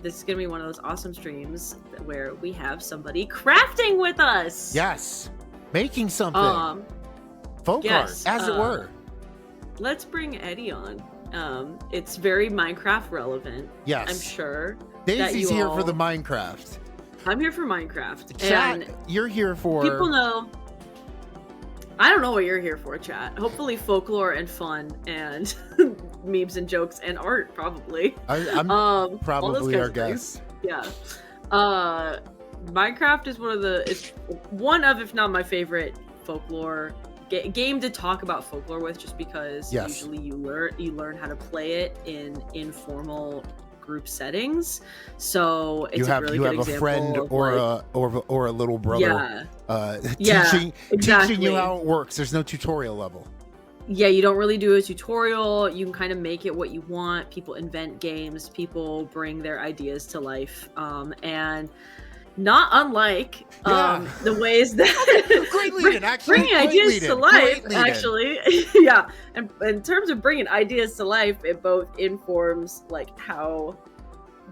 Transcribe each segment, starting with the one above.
this is gonna be one of those awesome streams where we have somebody crafting with us. Yes, making something. Folk Yes, art, as it were. Let's bring Eddie on. It's very Minecraft relevant. Yes. I'm sure. Daisy's here for the Minecraft. I'm here for Minecraft. Chat, and you're here for... People know... I don't know what you're here for, chat. Hopefully folklore and fun and memes and jokes and art, probably. I'm probably our guest. Yeah. Minecraft is one of, if not my favorite folklore game to talk about folklore with, just because usually you learn how to play it in informal group settings. So it's a really good example. You have a friend or a little brother teaching you how it works. There's no tutorial level. Yeah, you don't really do a tutorial. You can kind of make it what you want. People invent games. People bring their ideas to life. And not unlike the ways that bringing ideas to life, actually. Yeah, and in terms of bringing ideas to life, it both informs like how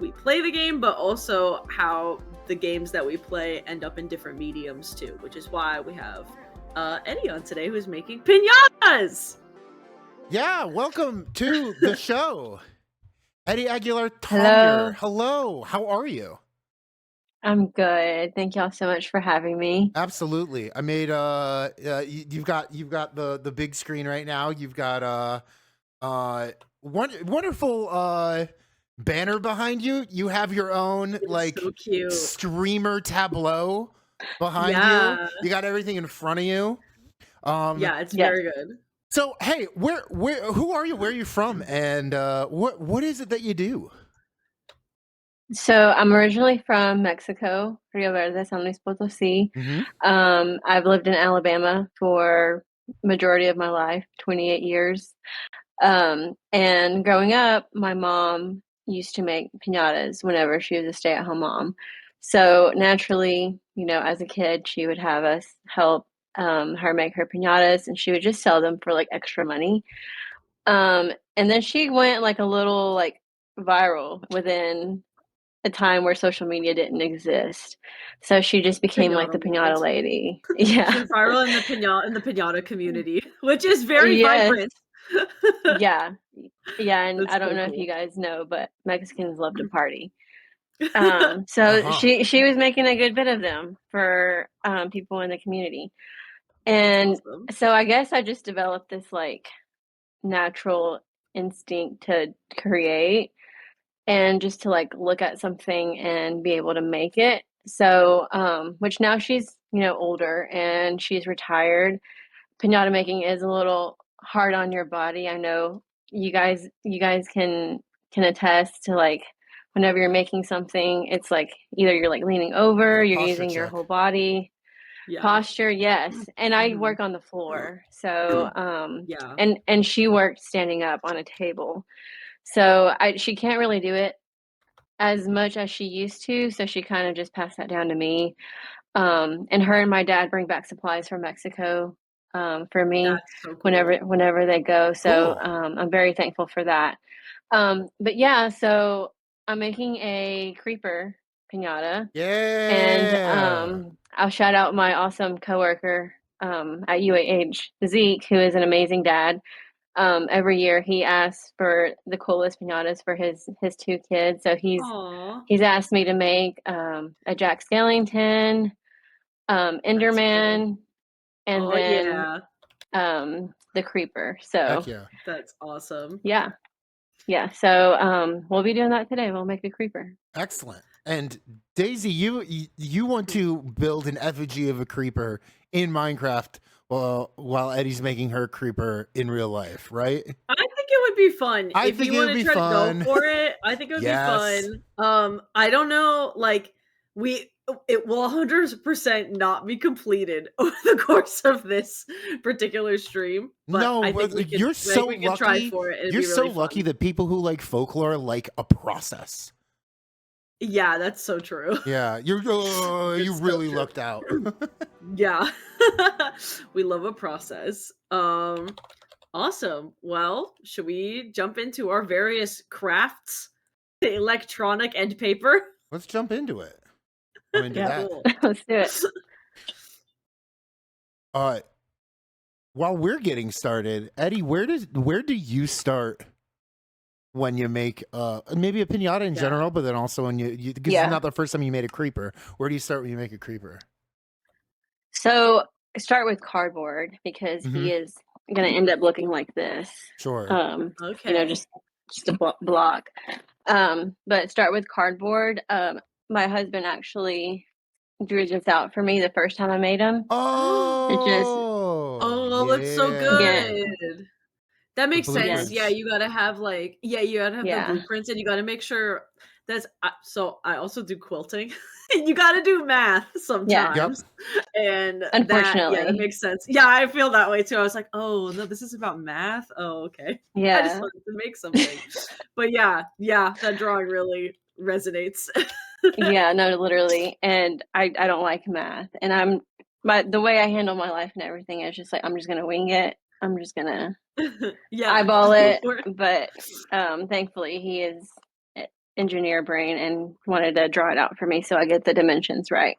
we play the game, but also how the games that we play end up in different mediums too, which is why we have Eddie on today, who's making piñatas. Yeah, welcome to the show. Eddie Aguilar. Hello, how are you? I'm good. Thank y'all so much for having me. Absolutely. I made you've got the big screen right now. You've got wonderful banner behind you. You have your own so cute streamer tableau behind you. You got everything in front of you. Yeah, it's very good. So hey, who are you? Where are you from? And what is it that you do? So I'm originally from Mexico, Rio Verde, San Luis Potosí. I've lived in Alabama for majority of my life, 28 years. And growing up, my mom used to make piñatas whenever she was a stay-at-home mom. So naturally, as a kid, she would have us help her make her piñatas, and she would just sell them for like extra money. And then she went like a little like viral within a time where social media didn't exist, so she just became like the piñata lady. Yeah, she's viral in the piñata community, which is very vibrant. yeah, and that's I don't know if you guys know, but Mexicans love to party. So she was making a good bit of them for people in the community, and so I guess I just developed this like natural instinct to create and just to like look at something and be able to make it. So which now she's older and she's retired. Piñata making is a little hard on your body. I know you guys can attest to, like, whenever you're making something, it's like either you're like leaning over, you're using your whole body. Posture, yes. And I work on the floor. So and she worked standing up on a table. So she can't really do it as much as she used to, so she kind of just passed that down to me. And her and my dad bring back supplies from Mexico for me whenever they go. So I'm very thankful for that. But yeah, so I'm making a creeper piñata. Yeah. And I'll shout out my awesome coworker at UAH, Zeke, who is an amazing dad. Every year he asks for the coolest piñatas for his two kids. So he's asked me to make a Jack Skellington, Enderman, and then the Creeper. So that's awesome. Yeah. So we'll be doing that today. We'll make a Creeper. Excellent. And Daisy, you want to build an effigy of a creeper in Minecraft while Eddie's making her creeper in real life, right? I think it would be fun. If you want to try to go for it, I think it would be fun. I don't know, like it will 100% not be completed over the course of this particular stream. But no, I think you're so lucky. Try for it. You're so lucky that people who like folklore like a process. Yeah, that's so true. Yeah, you really lucked out. Yeah. We love a process. Awesome. Well, should we jump into our various crafts Electronic and paper. Let's jump into it. I'm into that. Cool. Let's do it. While we're getting started, Eddie, where do you start when you make maybe a piñata in general, but then also when you because it's not the first time you made a creeper. Where do you start when you make a creeper? So I start with cardboard because he is going to end up looking like this. Sure. Okay. You know, just a block. But start with cardboard. My husband actually drew this out for me the first time I made him. Oh, that's so good. Yeah. That makes sense. Yeah, you gotta have like you gotta have the blueprints, and you gotta make sure that's so I also do quilting. You gotta do math sometimes. And unfortunately, that makes sense. Yeah, I feel that way too. I was like, oh no, this is about math. Oh, okay. Yeah. I just wanted to make something. But yeah, that drawing really resonates. Yeah, no, literally. And I don't like math. And the way I handle my life and everything is just like I'm just gonna wing it. I'm just gonna eyeball it. But thankfully he is engineer brain and wanted to draw it out for me so I get the dimensions right.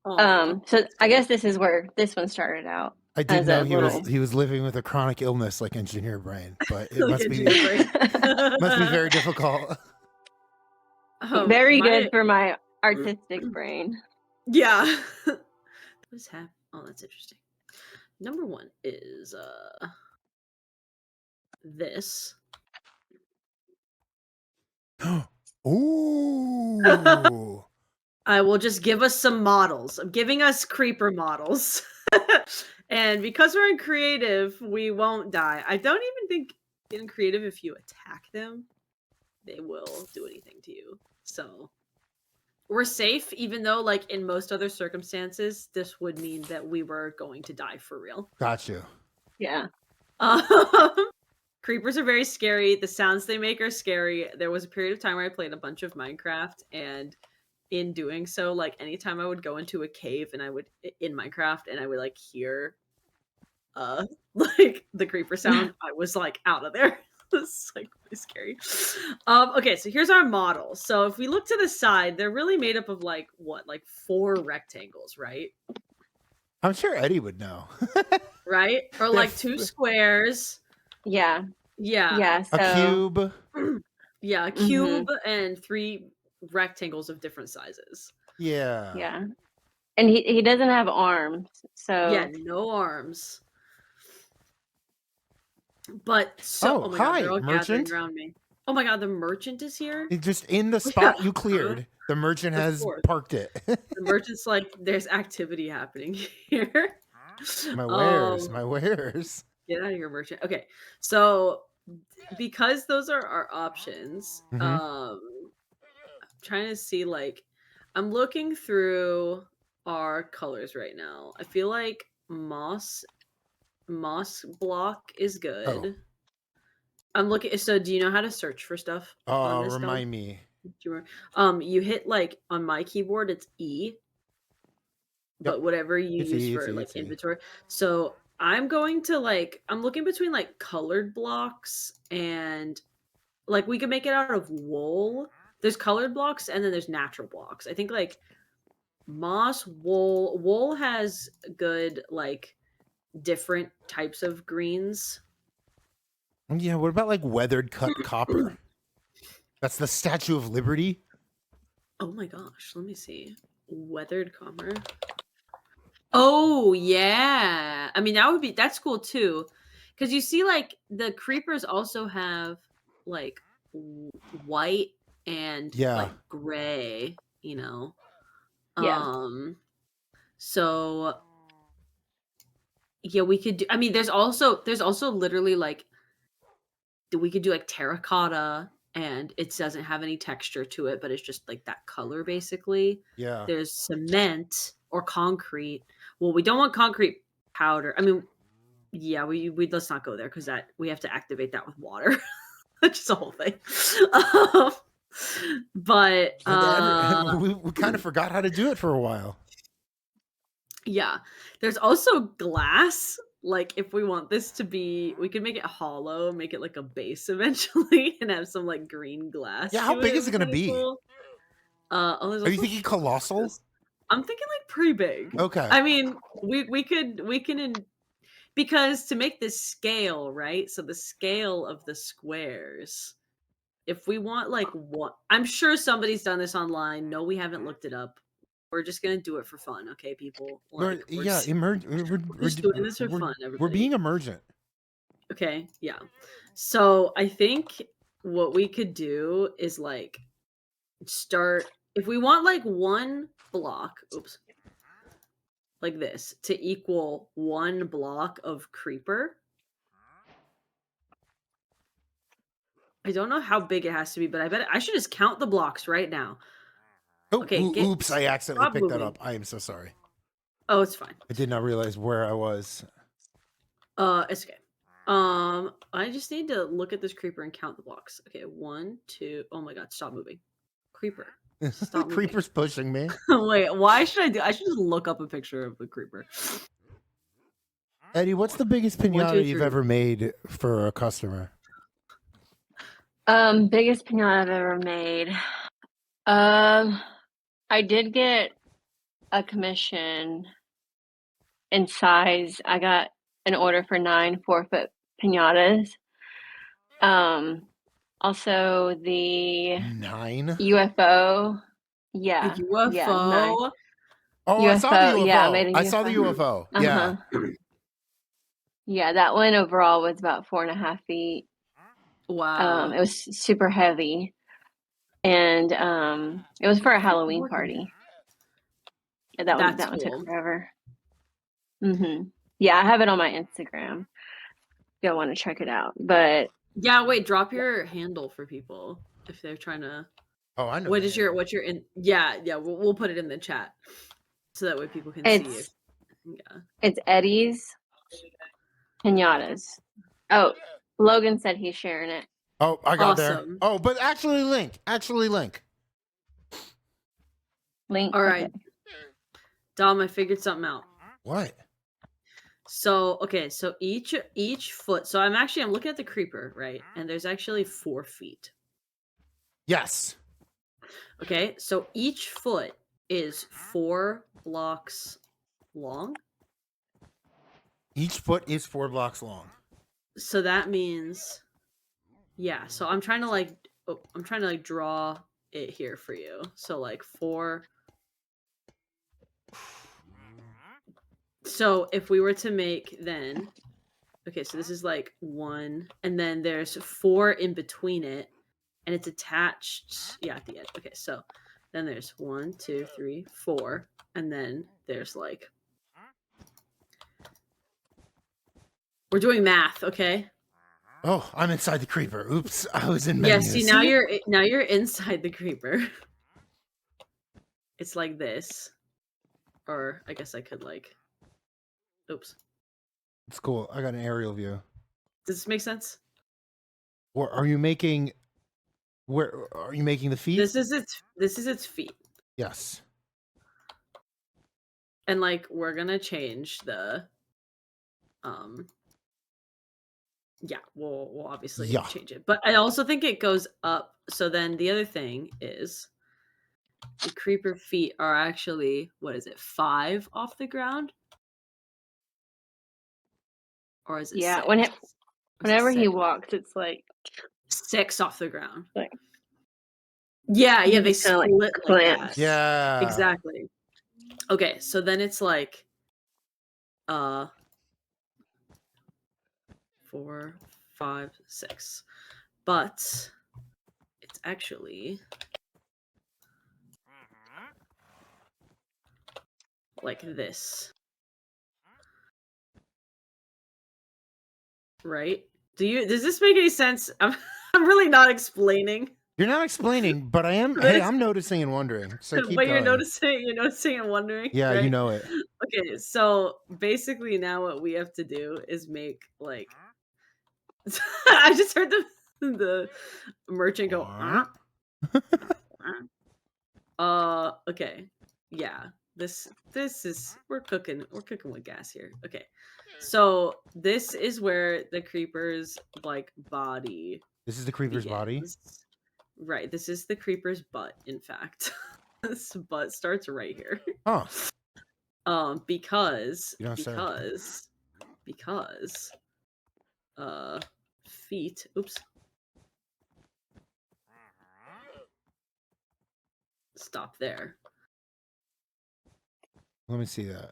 So I guess this is where this one started out. I didn't know he was living with a chronic illness like engineer brain, but it must be very difficult. Very good for my artistic brain. Yeah. What is happening? Oh, that's interesting. Number one is this. Ooh. I will just give us some models. I'm giving us creeper models. And because we're in creative, we won't die. I don't even think in creative, if you attack them, they will do anything to you. So we're safe, even though like in most other circumstances, this would mean that we were going to die for real. Got you. Yeah. Creepers are very scary. The sounds they make are scary. There was a period of time where I played a bunch of Minecraft, and in doing so, like anytime I would go into a cave and I would in Minecraft and I would like hear like the creeper sound, I was like out of there. It's like really scary. Okay, so here's our model. So if we look to the side, they're really made up of like what, like 4 rectangles, right? I'm sure Eddie would know. Right? Or like 2 squares. Yeah. So... a cube. Yeah, a cube and 3 rectangles of different sizes. Yeah. And he doesn't have arms, so yeah, no arms. But oh my god, they're all gathering around me. Oh my god, the merchant is here. He's just in the spot you cleared. The merchant has parked it. The merchant's like, there's activity happening here. My wares. Get out of here, merchant. Okay, so because those are our options, I'm trying to see, like, I'm looking through our colors right now. I feel like moss block is good. I'm looking. So do you know how to search for stuff on this? Remind me. You hit like on my keyboard, it's E. But whatever you use for like inventory. So I'm going to I'm looking between like colored blocks and like we can make it out of wool. There's colored blocks and then there's natural blocks. I think like moss, wool has good like different types of greens. Yeah, what about like weathered cut copper? That's the Statue of Liberty. Oh my gosh, let me see. Weathered copper. Oh yeah. I mean that's cool too. Cuz you see like the creepers also have like white and like gray, you know. So yeah, we could do, I mean there's also literally like we could do like terracotta and it doesn't have any texture to it, but it's just like that color basically. Yeah. There's cement or concrete. Well, we don't want concrete powder. I mean, yeah, we let's not go there because that we have to activate that with water. Which is a whole thing. But we kind of forgot how to do it for a while. Yeah. There's also glass. like if we want this to be, we could make it hollow, make it like a base eventually, and have some like green glass. Yeah, how big is it gonna be? Cool. There's Are you thinking colossal? I'm thinking like pretty big. Okay. I mean, we can because to make this scale, right? So the scale of the squares, if we want like one, I'm sure somebody's done this online. No, we haven't looked it up. We're just gonna do it for fun, okay, people? Like, we're just doing this for fun, everybody. We're being emergent. Okay, yeah. So I think what we could do is like start if we want like one block, oops, like this to equal one block of creeper. I don't know how big it has to be, but I bet I should just count the blocks right now. Oh, okay, oops, I accidentally picked that up. I am so sorry. Oh, it's fine. I did not realize where I was. It's okay. I just need to look at this creeper and count the blocks. Okay, 1, 2. Oh my god, stop moving. Creeper. Stop Creeper's pushing me. Wait, why should I do? I should just look up a picture of the creeper. Eddie, what's the biggest pinata you've ever made for a customer? Biggest pinata I've ever made. I did get a commission in size. I got an order for 9 4-foot pinatas. Also the 9 UFO. Yeah. A UFO. Yeah, 9. Oh, UFO. I saw the UFO. Yeah, I made a UFO. I saw the UFO. Yeah. Yeah, that one overall was about 4.5 feet. Wow. It was super heavy. And it was for a Halloween party. That one took forever. Yeah, I have it on my Instagram. If y'all want to check it out. But yeah, wait, drop your handle for people if they're trying to. Oh, I know. What's your in? Yeah, we'll put it in the chat so that way people can see it. Yeah, it's edyspinatas. Oh, Logan said he's sharing it. Oh, I got there. Oh, but actually link. Link. All right. Okay. Dom, I figured something out. What? So, okay, so each foot. So I'm looking at the creeper, right? And there's actually 4 feet. Yes. Okay, so each foot is 4 blocks long. Each foot is 4 blocks long. So that means, yeah. So I'm trying to like draw it here for you. So like 4. So if we were to make then, okay, so this is like 1, and then there's 4 in between it, and it's attached, yeah, at the end. Okay, so then there's 1, 2, 3, 4, and then there's like, we're doing math, okay? Oh, I'm inside the creeper. Oops, I was in menus. Yeah, see, now you're inside the creeper. It's like this, or I guess I could like, oops. It's cool. I got an aerial view. Does this make sense? Or are you making? Where are you making the feet? This is its feet. Yes. And like we're gonna change the, yeah, we'll obviously change it, but I also think it goes up. So then the other thing is, the creeper feet are actually, what is it, 5 off the ground? Or is it 6? Whenever he walks, it's like 6 off the ground. Like, yeah, they split like that. Yeah. Exactly. Okay, so then it's like 4, 5, 6. But it's actually like this. Right? Does this make any sense? I'm really not explaining. You're not explaining, but I am. Hey, I'm noticing and wondering. So keep going. You're noticing and wondering. Yeah, right? You know it. Okay, so basically now what we have to do is make like. I just heard the merchant go. Okay, yeah. This is we're cooking with gas here. Okay, So this is where the creeper's like body. This is the creeper's body. Right. This is the creeper's butt. In fact, this butt starts right here. Huh. Because feet. Oops. Stop there. Let me see that.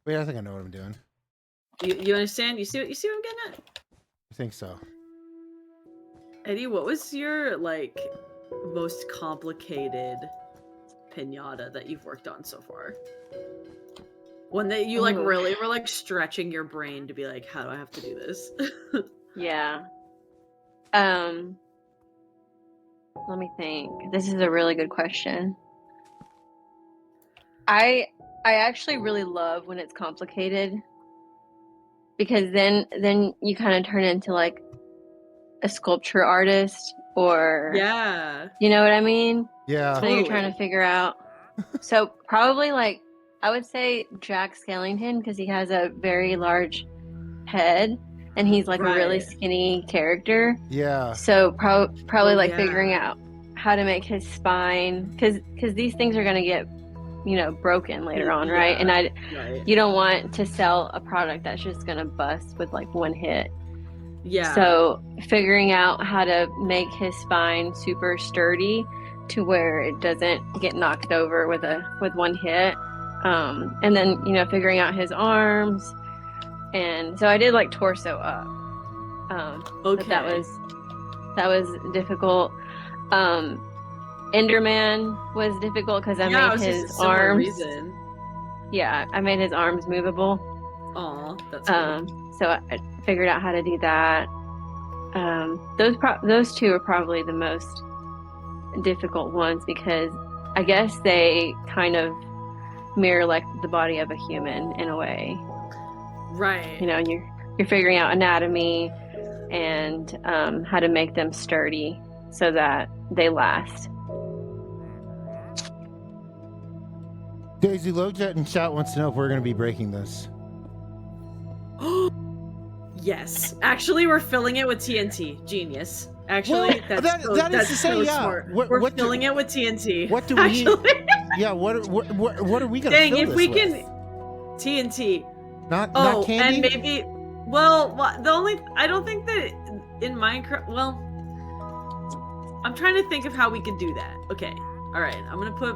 Wait, I think I know what I'm doing. You understand? You see what I'm getting at? I think so. Eddie, what was your like most complicated piñata that you've worked on so far? One that you like really were like stretching your brain to be like, how do I have to do this? Yeah. Let me think. This is a really good question. I actually really love when it's complicated, because then you kind of turn into like a sculpture artist, or you know what I mean? Yeah. So you're trying to figure out. So probably like I would say Jack Skellington, because he has a very large head and he's like a really skinny character. Yeah. So probably like figuring out how to make his spine, because these things are gonna get, you know, broken later on, right? And you don't want to sell a product that's just gonna bust with like one hit. Yeah. So figuring out how to make his spine super sturdy to where it doesn't get knocked over with one hit, and then, you know, figuring out his arms. And so I did like torso up. Okay. That was difficult. Enderman was difficult because I made his arms. Yeah, I made his arms movable. Aw, that's good. So I figured out how to do that. Those two are probably the most difficult ones, because I guess they kind of mirror like the body of a human in a way. Right. You know, you're figuring out anatomy and how to make them sturdy so that they last. Daisy Lojet in chat wants to know if we're going to be breaking this. Yes. Actually, we're filling it with TNT. Genius. Actually, that's so smart. We're filling it with TNT. What do we need? Yeah, what are we going to fill if this we with? can TNT. Not candy? And maybe the only I don't think that in Minecraft, I'm trying to think of how we could do that. Okay. All right. I'm going to put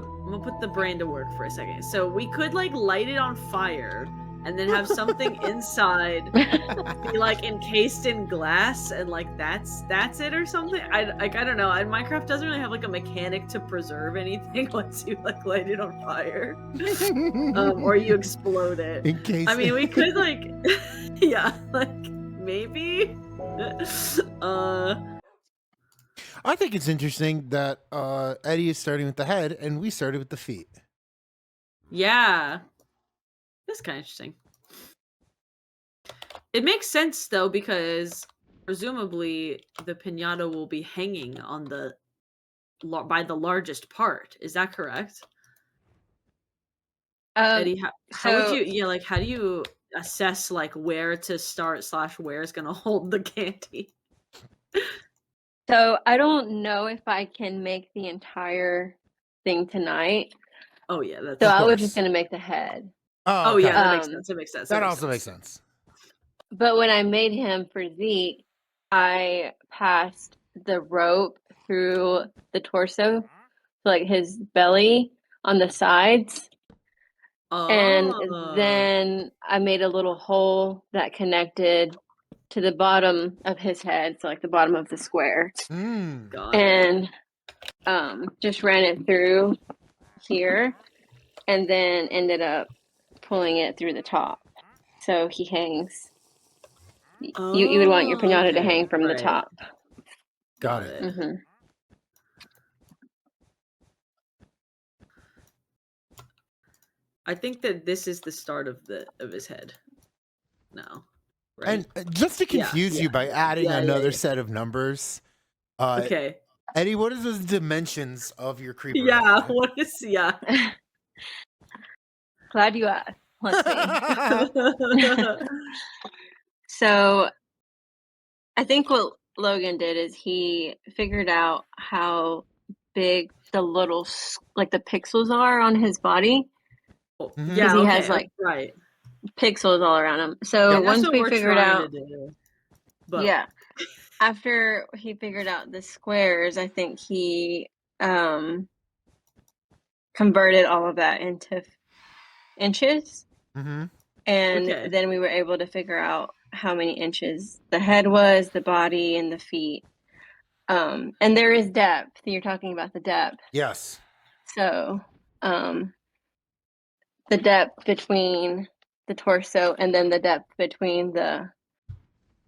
the brain to work for a second. So we could like light it on fire and then have something inside be like encased in glass, and like that's it or something. I don't know. Minecraft doesn't really have like a mechanic to preserve anything once you like light it on fire, or you explode it. I mean, we could like, yeah, like maybe. I think it's interesting that Eddie is starting with the head and we started with the feet. Yeah. That's kind of interesting. It makes sense though, because presumably the piñata will be hanging on by the largest part. Is that correct? Eddie, how would you how do you assess like where to start / where is gonna hold the candy? So I don't know if I can make the entire thing tonight. Oh yeah, that's so I was just gonna make the head. Oh, okay. Yeah, that makes sense. It makes sense. That also makes sense. But when I made him for Zeke, I passed the rope through the torso, like his belly on the sides. And then I made a little hole that connected to the bottom of his head, so like the bottom of the square. And just ran it through here, and then ended up pulling it through the top. So he hangs. You would want your piñata to hang from the top. Got it. Mm-hmm. I think that this is the start of his head. No. Right? And just to confuse you by adding another set of numbers. Okay. Eddie, what is the dimensions of your creeper? Yeah, what is Glad you asked. Let's see. So I think what Logan did is he figured out how big the little like the pixels are on his body. Yeah, he okay, has like right. pixels all around him. So Yep. once we figured out, But... yeah, after he figured out the squares, I think he converted all of that into inches. Mm-hmm. And then we were able to figure out how many inches the head was, the body, and the feet. And there is depth. You're talking about the depth. Yes. So the depth between the torso and then the depth between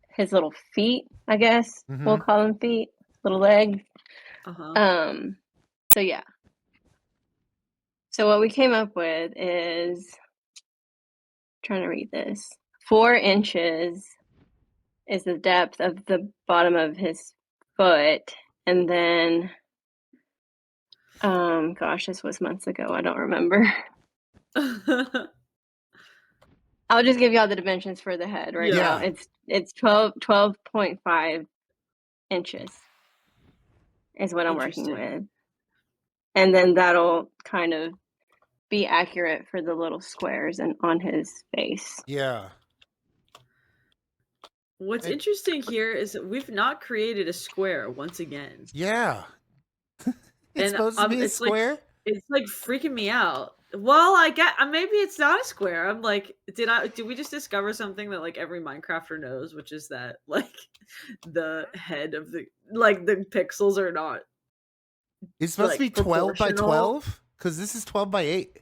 his little feet, I guess we'll call them feet, little legs. So yeah. So what we came up with is, trying to read this, 4 inches is the depth of the bottom of his foot, and then gosh, this was months ago, I don't remember. I'll just give y'all the dimensions for the head right now. It's 12.5 inches is what I'm working with, and then that'll kind of be accurate for the little squares and on his face. Yeah. What's interesting here is that we've not created a square once again. Yeah. It's supposed to be a square? It's like freaking me out. Well, I get maybe it's not a square. I'm like, did we just discover something that like every Minecrafter knows, which is that like the head of the pixels are not. It's supposed to be 12 by 12? Because this is 12 by 8.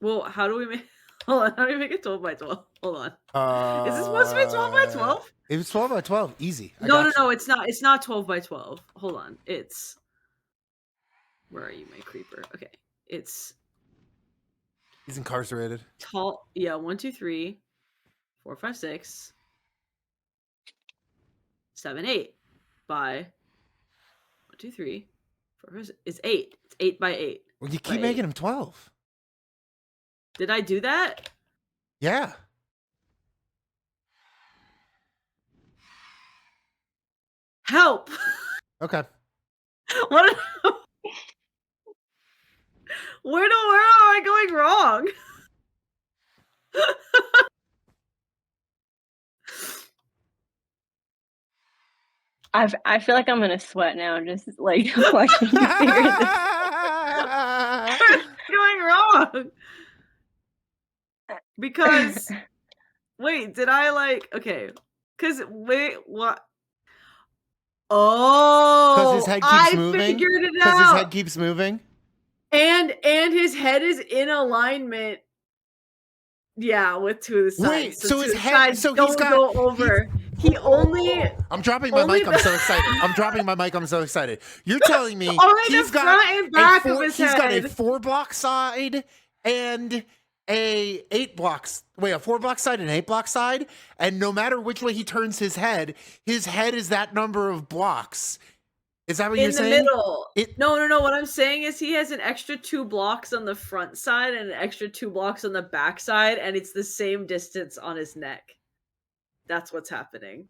Well, how do we make hold on, how do we make it 12 by 12? Hold on. Is this supposed to be 12 by 12? It was 12 by 12. Easy. No, it's not. It's not 12 by 12. Hold on. It's... Where are you, my creeper? Okay. It's... He's incarcerated. Tall... Yeah, 1, 2, 3, 4, 5, 6, 7, 8 by... 1, 2, 3, 4, 5, 6. It's 8. It's 8 by 8. Well, you keep making him 12. Did I do that? Yeah. Help! Okay. What? Where am I going wrong? I feel like I'm gonna sweat now, just like watching you figure this out. Going wrong? Because wait, did I like okay? Because wait, what? Oh, because his head keeps moving. Figured it out. Because his head keeps moving. And his head is in alignment. Yeah, with 2 of the sides. Wait, so his head, so he's got go over. He only. I'm dropping my mic. I'm so excited. I'm dropping my mic. I'm so excited. You're telling me he's got and back of his he's head. got a 4-block side and a 8-block. Wait, a 4-block side and an 8-block side, and no matter which way he turns his head is that number of blocks. Is that what you're saying? In the middle. No. What I'm saying is he has an extra 2 blocks on the front side and an extra 2 blocks on the back side, and it's the same distance on his neck. That's what's happening.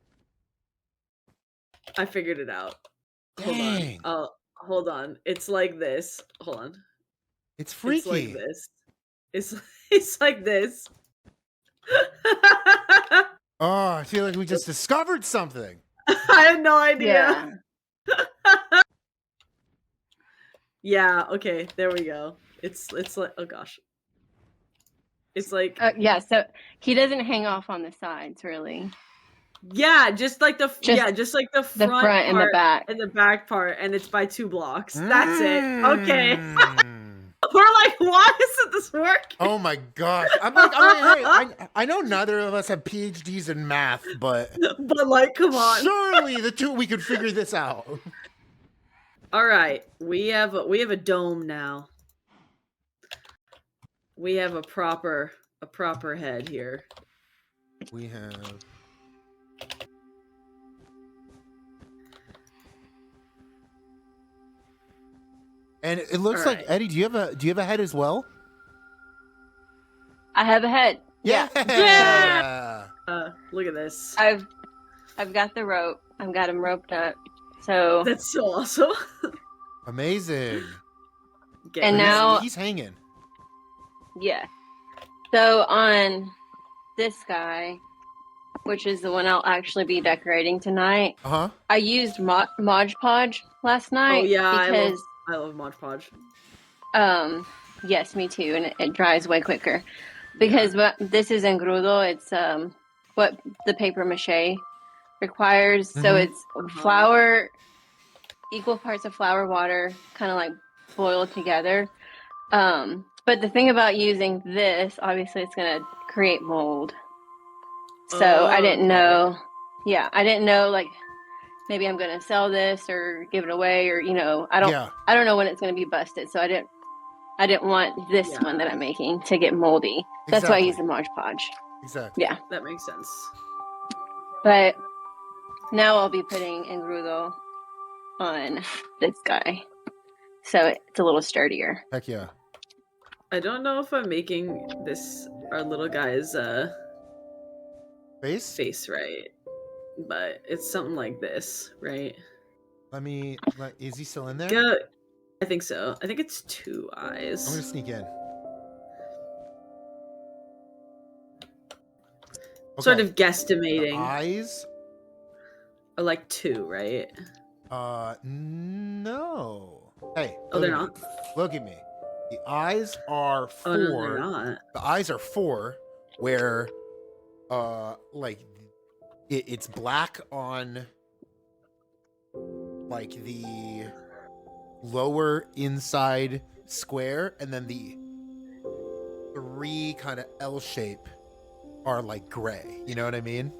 I figured it out. Dang. Hold on. Hold on. It's like this. Hold on. It's freaky. It's like this. It's like this. Oh, I feel like we just discovered something. I had no idea. Yeah, okay, there we go. It's like, oh gosh. It's like yeah, so he doesn't hang off on the sides really. Yeah, just like the front and the back. And the back part, and it's by 2 blocks. That's it. Okay. We're like, why isn't this working? Oh my gosh. I'm like, hey, I know neither of us have PhDs in math, but like, come on. Surely we could figure this out. All right, we have a dome now. We have a proper head here. We have And it looks like Eddie. Do you have a head as well? I have a head. Yeah. Look at this. I've got the rope. I've got him roped up. So that's so awesome. Amazing. And now he's hanging. Yeah. So on this guy, which is the one I'll actually be decorating tonight. I used Mod Podge last night. Oh yeah, because I love Mod Podge. Yes, me too, and it dries way quicker. Because this is engrudo, it's what the paper mache requires. So it's flour, equal parts of flour, water, kind of like boiled together. But the thing about using this, obviously, it's gonna create mold. So I didn't know. Yeah, I didn't know, like, maybe I'm gonna sell this or give it away, or I don't know when it's gonna be busted. So I didn't want this one that I'm making to get moldy. That's why I use the Mod Podge. Exactly. Yeah, that makes sense. But now I'll be putting engrudo on this guy, so it's a little sturdier. Heck yeah. I don't know if I'm making our little guy's face right, but it's something like this, right? Is he still in there? Yeah, I think so. I think it's 2 eyes. I'm gonna sneak in. Okay. Sort of guesstimating. The eyes are like 2, right? No. Hey. Oh, they're not? Look at me. The eyes are 4. Oh, no, they're not. The eyes are 4, where, like, it's black on, like, the lower inside square, and then the 3 kind of L shape are, like, gray. You know what I mean?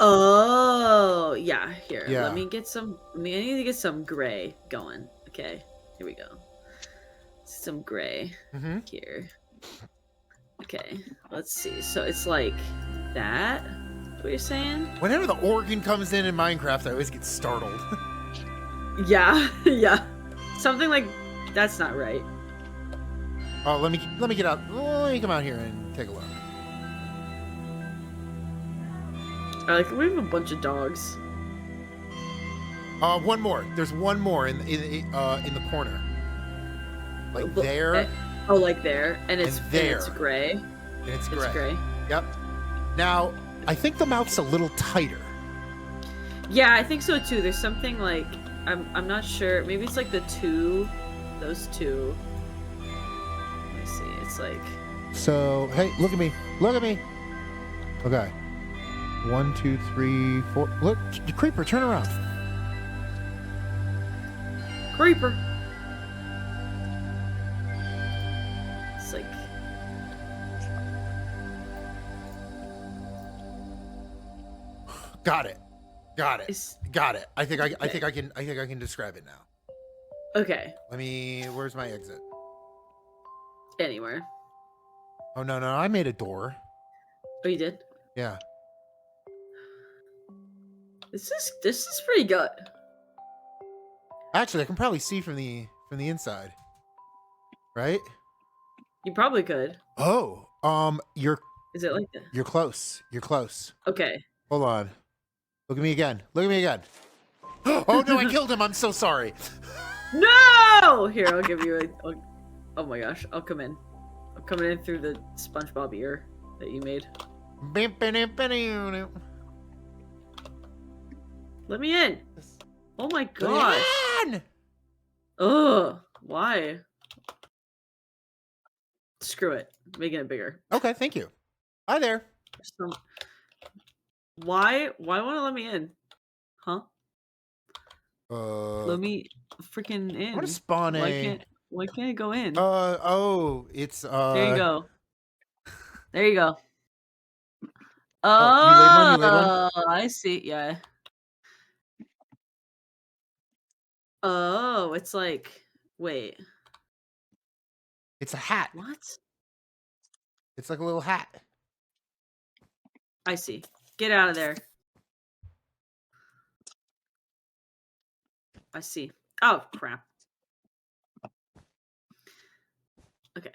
Oh, yeah. Here, yeah. let me get some. I need to get some gray going. Okay, here we go. Some gray here. Okay, let's see. So it's like that. What you're saying? Whenever the organ comes in Minecraft, I always get startled. Yeah, yeah. Something like that's not right. Oh, let me get out. Let me come out here and take a look. We have a bunch of dogs. One more. There's one more in the corner. Like there. Oh, like there, and it's there. And it's gray. And it's gray. It's gray. Yep. Now, I think the mouth's a little tighter. Yeah, I think so too. There's something like I'm not sure. Maybe it's like those 2. Let me see. It's like. So hey, look at me. Look at me. Okay. 1, 2, 3, 4. Look, Creeper, turn around. Creeper. It's like. Got it. Got it. I think I can describe it now. Okay. Where's my exit? Anywhere. Oh no, I made a door. Oh, you did? Yeah. This is pretty good. Actually, I can probably see from the inside. Right? You probably could. Oh, Is it like that? You're close. You're close. Okay. Hold on. Look at me again. Look at me again. Oh no, I killed him. I'm so sorry. No! Here, I'll give you oh my gosh, I'll come in. I'm coming in through the SpongeBob ear that you made. Let me in. Oh my gosh. Ugh. Why? Screw it. Making it bigger. Okay, thank you. Hi there. Why won't it let me in? Huh? Let me freaking in. I want to spawn Why can't it go in? It's There you go. There you go. Oh, you laid one? I see. Yeah. Oh, it's like, wait. It's a hat. What? It's like a little hat. I see. Get out of there. I see. Oh, crap. Okay.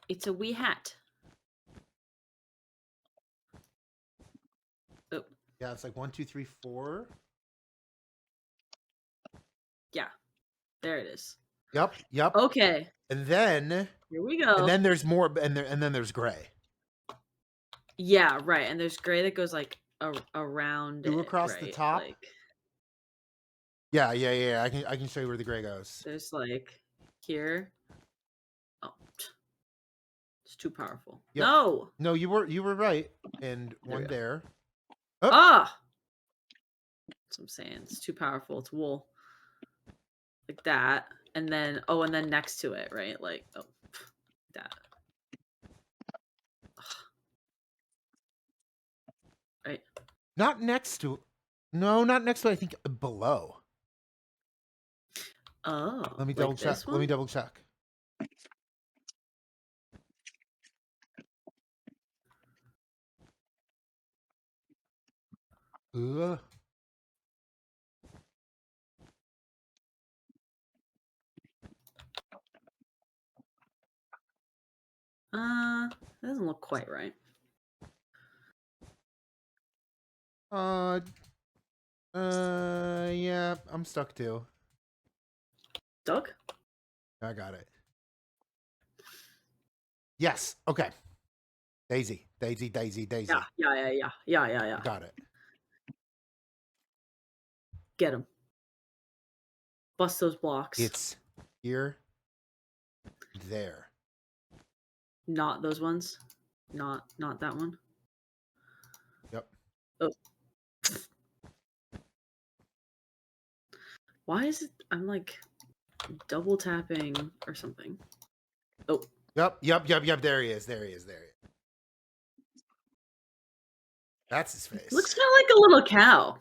It's a wee hat. Oh. Yeah, it's like 1, 2, 3, 4. Yeah. There it is. Yep. Okay. And then here we go. And then there's more, and then there's gray. Yeah, right. And there's gray that goes like around Two it, across right? the top. Like, yeah. I can show you where the gray goes. There's like here. Oh, it's too powerful. Yep. No, you were right. And one there. Oh. Ah. That's what I'm saying. It's too powerful. It's wool. Like that. And then and then next to it, right? Like that. Right. Not next to. No, not next to. I think below. Oh. Let me double check. Let me double check. That doesn't look quite right. Yeah, I'm stuck too. Stuck? I got it. Yes. Okay. Daisy. Yeah. Got it. Get him. Bust those blocks. It's here. There. Not those ones. Not that one. Yep. Oh. Why is it? I'm like double tapping or something. Oh. Yep. There he is. That's his face. Looks kind of like a little cow.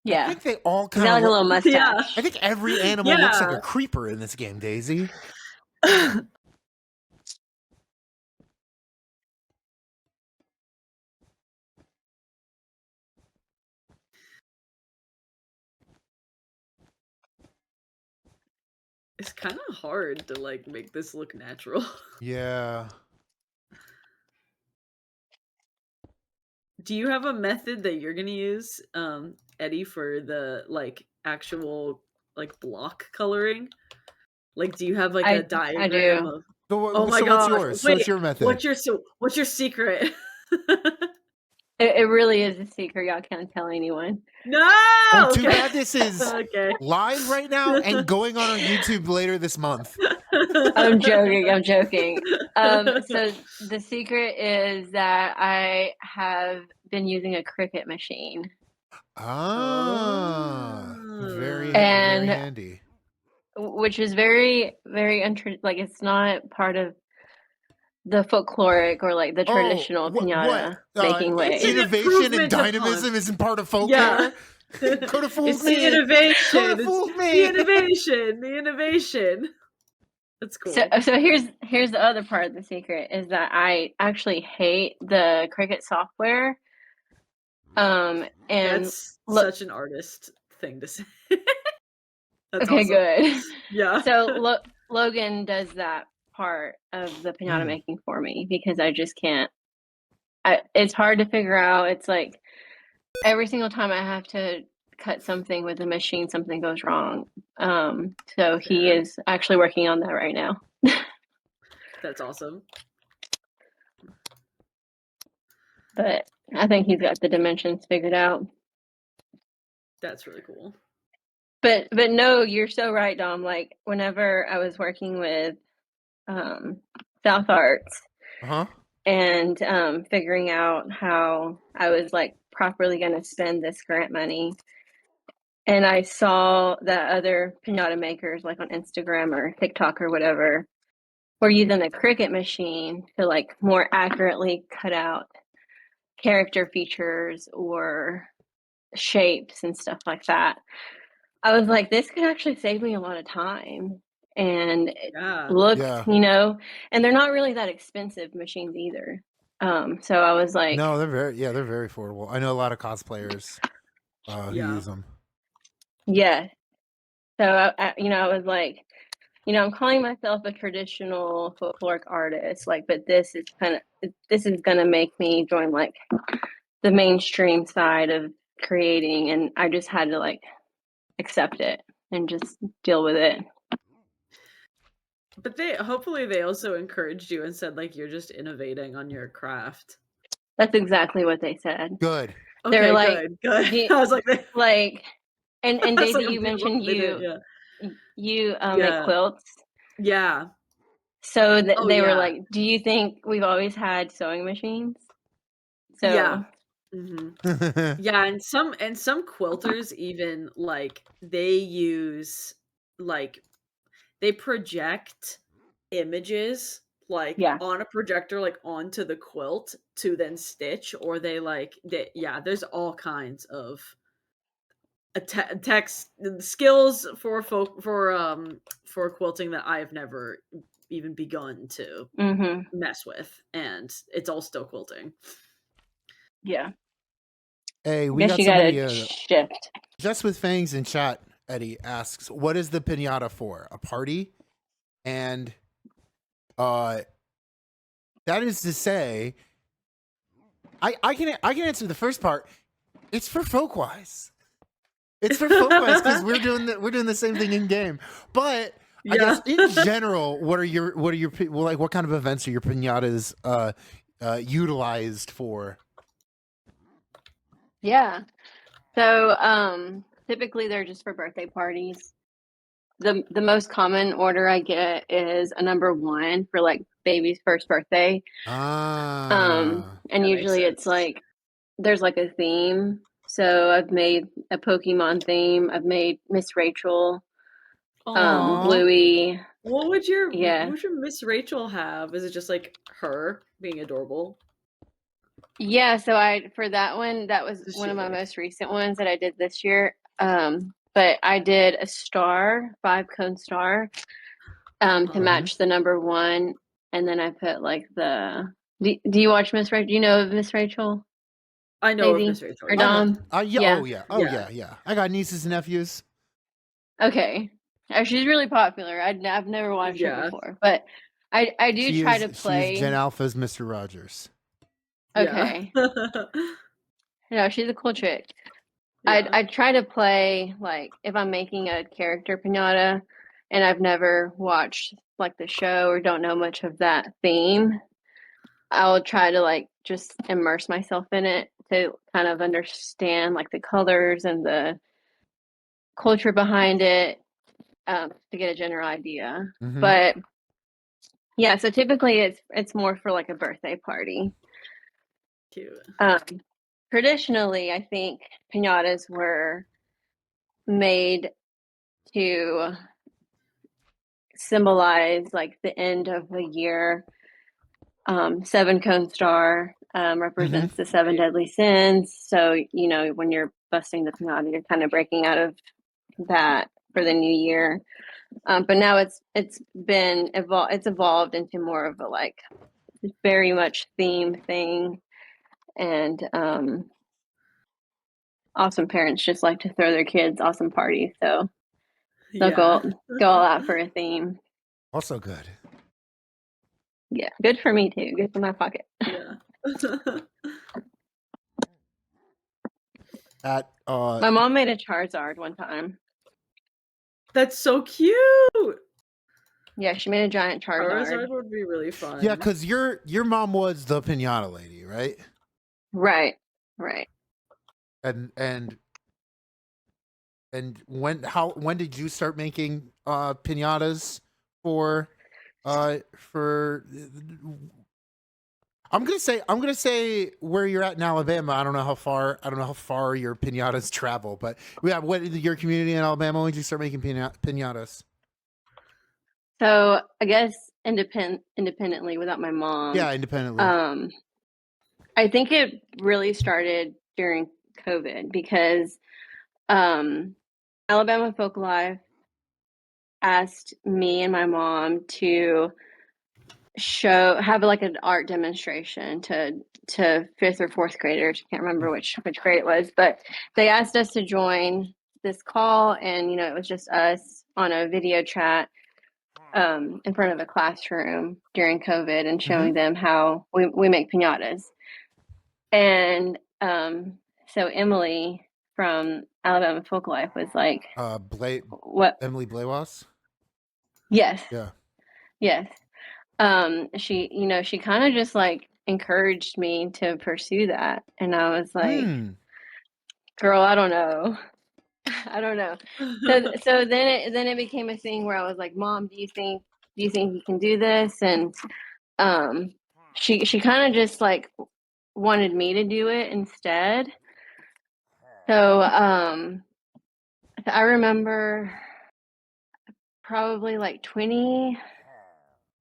Yeah. I think they all kind of like a little mustache. Yeah. I think every animal looks like a creeper in this game, Daisy. It's kind of hard to like make this look natural. Yeah. Do you have a method that you're gonna use, Eddie, for the like actual like block coloring? Like, do you have like a diagram I do. of? So what's yours? Wait, what's your method? What's your secret? It really is a secret. Y'all can't tell anyone. No. Oh, too bad this is live right now and going on our YouTube later this month. I'm joking. So the secret is that I have been using a Cricut machine. Very handy. Which is very, very like it's not part of the folkloric or like the traditional piñata making way. Innovation and dynamism isn't part of folklore. Yeah. Could have fooled me. The innovation. Could have fooled me. The innovation. That's cool. So here's the other part of the secret is that I actually hate the Cricut software. And that's such an artist thing to say. That's okay, awesome. Good. Yeah. So Logan does that part of the piñata making for me because I just can't. It's hard to figure out. It's like every single time I have to cut something with the machine, something goes wrong. So he is actually working on that right now. That's awesome. But I think he's got the dimensions figured out. That's really cool. But no, you're so right, Dom. Like whenever I was working with South Arts and figuring out how I was like properly going to spend this grant money, and I saw that other piñata makers like on Instagram or TikTok or whatever were using the Cricut machine to like more accurately cut out character features or shapes and stuff like that. I was like, this could actually save me a lot of time and look, and they're not really that expensive machines either. So I was like, no, they're very affordable. I know a lot of cosplayers who use them. Yeah. So I was like, I'm calling myself a traditional folkloric artist, like, but this is gonna make me join like the mainstream side of creating, and I just had to like accept it and just deal with it. But hopefully they also encouraged you and said like you're just innovating on your craft. That's exactly what they said. Good. They were Okay, like, good. I was like, like, and that's like Daisy, a you beautiful mentioned they did, yeah. you make Yeah. quilts. Yeah. So Oh, they were yeah. like, do you think we've always had sewing machines? Yeah. So Yeah, and some quilters even, like, they use, like they project images, like, yeah. on a projector, like, onto the quilt to then stitch, or yeah, there's all kinds of text skills for quilting that I've never even begun to Mm-hmm. mess with, and it's all still quilting. Yeah. Hey, I we guess got you gotta somebody shift. just with fangs in chat. Eddie asks, "What is the pinata for? A party?" And uh, that is to say, I can answer the first part. It's for Folkwise. It's for Folkwise because we're doing the same thing in game. But I Yeah. guess in general, what are your like what kind of events are your pinatas utilized for? Yeah. So typically they're just for birthday parties. The most common order I get is a number 1 for like baby's first birthday. Ah. And That makes usually it's sense. like there's like a theme. So I've made a Pokemon theme. I've made Miss Rachel, Aw. Bluey. What would Yeah. Miss Rachel have? Is it just like her being adorable? Yeah, so for that one, that was Just one she of my like most recent ones that I did this year. But I did a star, 5-cone star, to uh-huh. match the number 1, and then I put like do you watch Miss Rachel? Do you know of Miss Rachel, I know of Daisy Miss Rachel, or I know. yeah. Dom? Yeah. Yeah. Oh yeah. Oh Yeah. yeah. Yeah. I got nieces and nephews. Okay. She's really popular. I've never watched her Yeah. before, but I do try to She is Gen play. Alpha's Mr. Rogers. Yeah. Okay. No, she's a cool chick. Yeah. I try to play like if I'm making a character pinata and I've never watched like the show or don't know much of that theme, I'll try to like just immerse myself in it to kind of understand like the colors and the culture behind it, to get a general idea. Mm-hmm. But yeah, so typically it's more for like a birthday party. Cute. Um, Traditionally, I think pinatas were made to symbolize like the end of the year. 7-cone star Mm-hmm. represents the 7 deadly sins. So, when you're busting the pinata, you're kind of breaking out of that for the new year. But now it's evolved into more of a like very much theme thing. And awesome parents just like to throw their kids awesome parties. So they'll Yeah. go all out for a theme. Also good. Yeah, good for me too. Good for my pocket. Yeah. At My mom made a Charizard one time. That's so cute. Yeah, she made a giant Charizard. Charizard would be really fun. yeah, because your mom was the pinata lady, right? Right, right. And when did you start making pinatas for for I'm gonna say where you're at in Alabama. I don't know how far your pinatas travel, but yeah, what your community in Alabama? When did you start making pinatas? So I guess independently without my mom. Yeah, independently. I think it really started during COVID because Alabama Folk Life asked me and my mom to have like an art demonstration to 5th or 4th graders. I can't remember which grade it was, but they asked us to join this call, and it was just us on a video chat in front of a classroom during COVID, and showing them how we make piñatas. And so Emily from Alabama Folk Life was like, what? Emily Blaywas? Yes. Yeah. Yes. She kind of just like encouraged me to pursue that, and I was like, girl, I don't know. I don't know. So then it became a thing where I was like, Mom, do you think you can do this? And she kind of just like wanted me to do it instead. So I remember probably like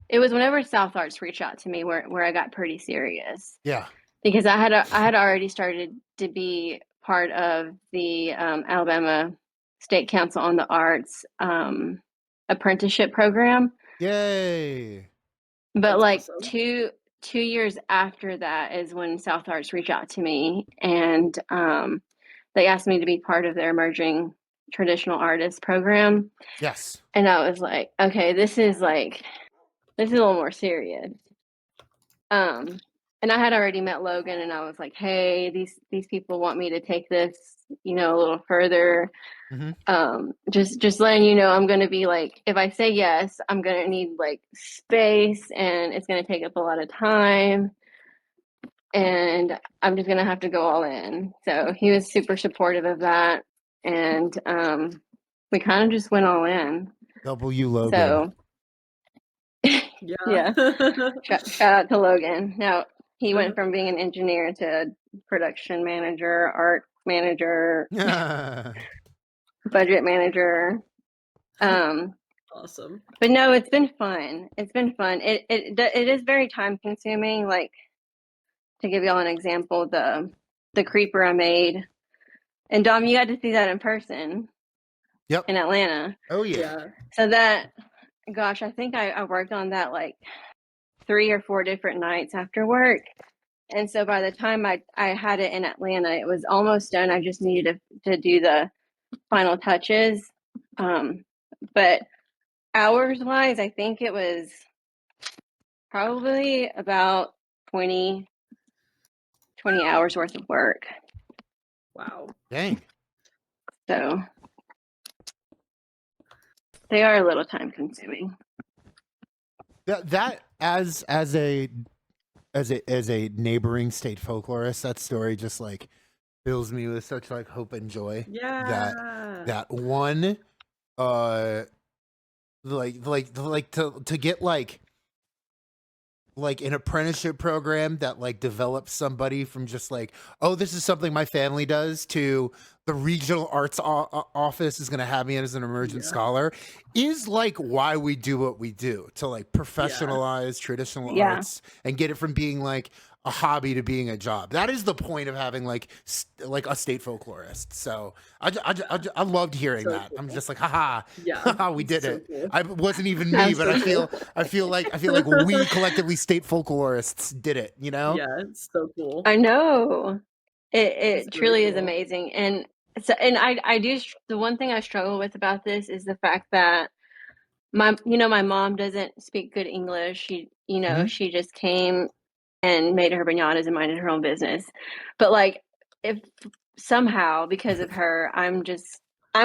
it was whenever South Arts reached out to me where I got pretty serious. Yeah. Because I had already started to be part of the Alabama State Council on the Arts apprenticeship program. Yay! But that's like awesome. 2 years after that is when South Arts reached out to me, and they asked me to be part of their emerging traditional artist program. Yes. And I was like, okay, this is a little more serious. And I had already met Logan, and I was like, hey, these people want me to take this, a little further. Just letting you know, I'm going to be like, if I say yes, I'm going to need like space, and it's going to take up a lot of time, and I'm just going to have to go all in. So he was super supportive of that. And we kind of just went all in. W Logan. So yeah. Shout out to Logan. Now, he went from being an engineer to production manager, art manager, budget manager. Awesome. But no, it's been fun. It's been fun. It is very time consuming. Like, to give y'all an example, the creeper I made, and Dom, you got to see that in person. Yep. In Atlanta. Oh yeah. So that, gosh, I think I worked on that like 3 or 4 different nights after work. And so by the time I had it in Atlanta, it was almost done. I just needed to do the final touches. But hours wise, I think it was probably about 20 hours worth of work. Wow. Dang. So they are a little time consuming. That as a neighboring state folklorist, that story just like fills me with such like hope and joy. Yeah. That one like to get like an apprenticeship program that like develops somebody from just like, oh, this is something my family does, to the regional arts office is going to have me as an emergent scholar, is like why we do what we do, to like professionalize traditional arts and get it from being like a hobby to being a job. That is the point of having like a state folklorist. So I loved hearing that. Cool. I'm just like, haha, haha, we did it. Cool. I wasn't even me, but I feel like we collectively state folklorists did it. Yeah, it's so cool. I know it truly is amazing. And so, and I do, the one thing I struggle with about this is the fact that my mom doesn't speak good English. She she just came and made her piñatas and minded her own business. But like, if somehow because of her, I'm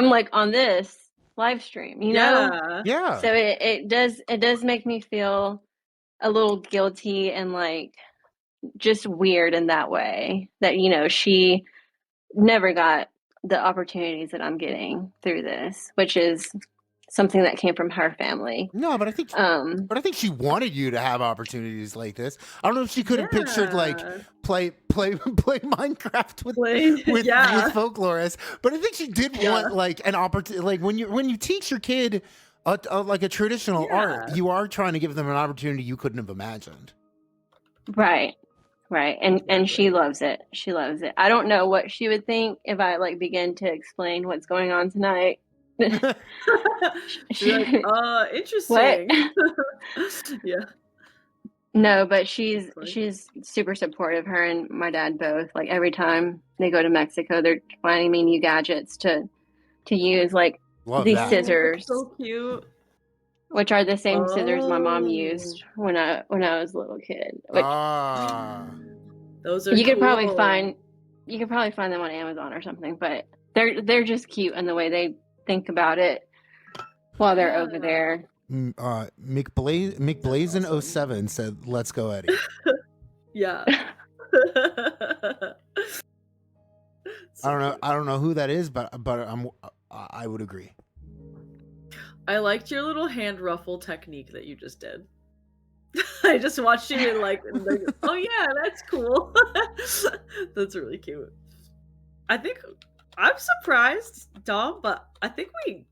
like on this live stream, Yeah. So it does make me feel a little guilty and like just weird in that way, that she never got the opportunities that I'm getting through this, which is something that came from her family. No, but I think she wanted you to have opportunities like this. I don't know if she could have pictured like play Minecraft with folklorists, but I think she did want like an opportunity. Like when you teach your kid like a traditional art, you are trying to give them an opportunity you couldn't have imagined. Right. And she loves it. She loves it. I don't know what she would think if I like begin to explain what's going on tonight. She's like, interesting. Yeah. No, but she's super supportive. Her and my dad both. Like every time they go to Mexico, they're finding me new gadgets to to use like Love these that. scissors. Oh, so cute. Which are the same scissors my mom used when I was a little kid. Which those are you could probably find them on Amazon or something, but they're just cute in the way they think about it while they're over there. McBlazen 07 said, "Let's go, Eddie." Yeah. I don't know who that is, but I would agree. I liked your little hand ruffle technique that you just did. I just watched you and like, oh yeah, that's cool. That's really cute. I think I'm surprised, Dom, but I think we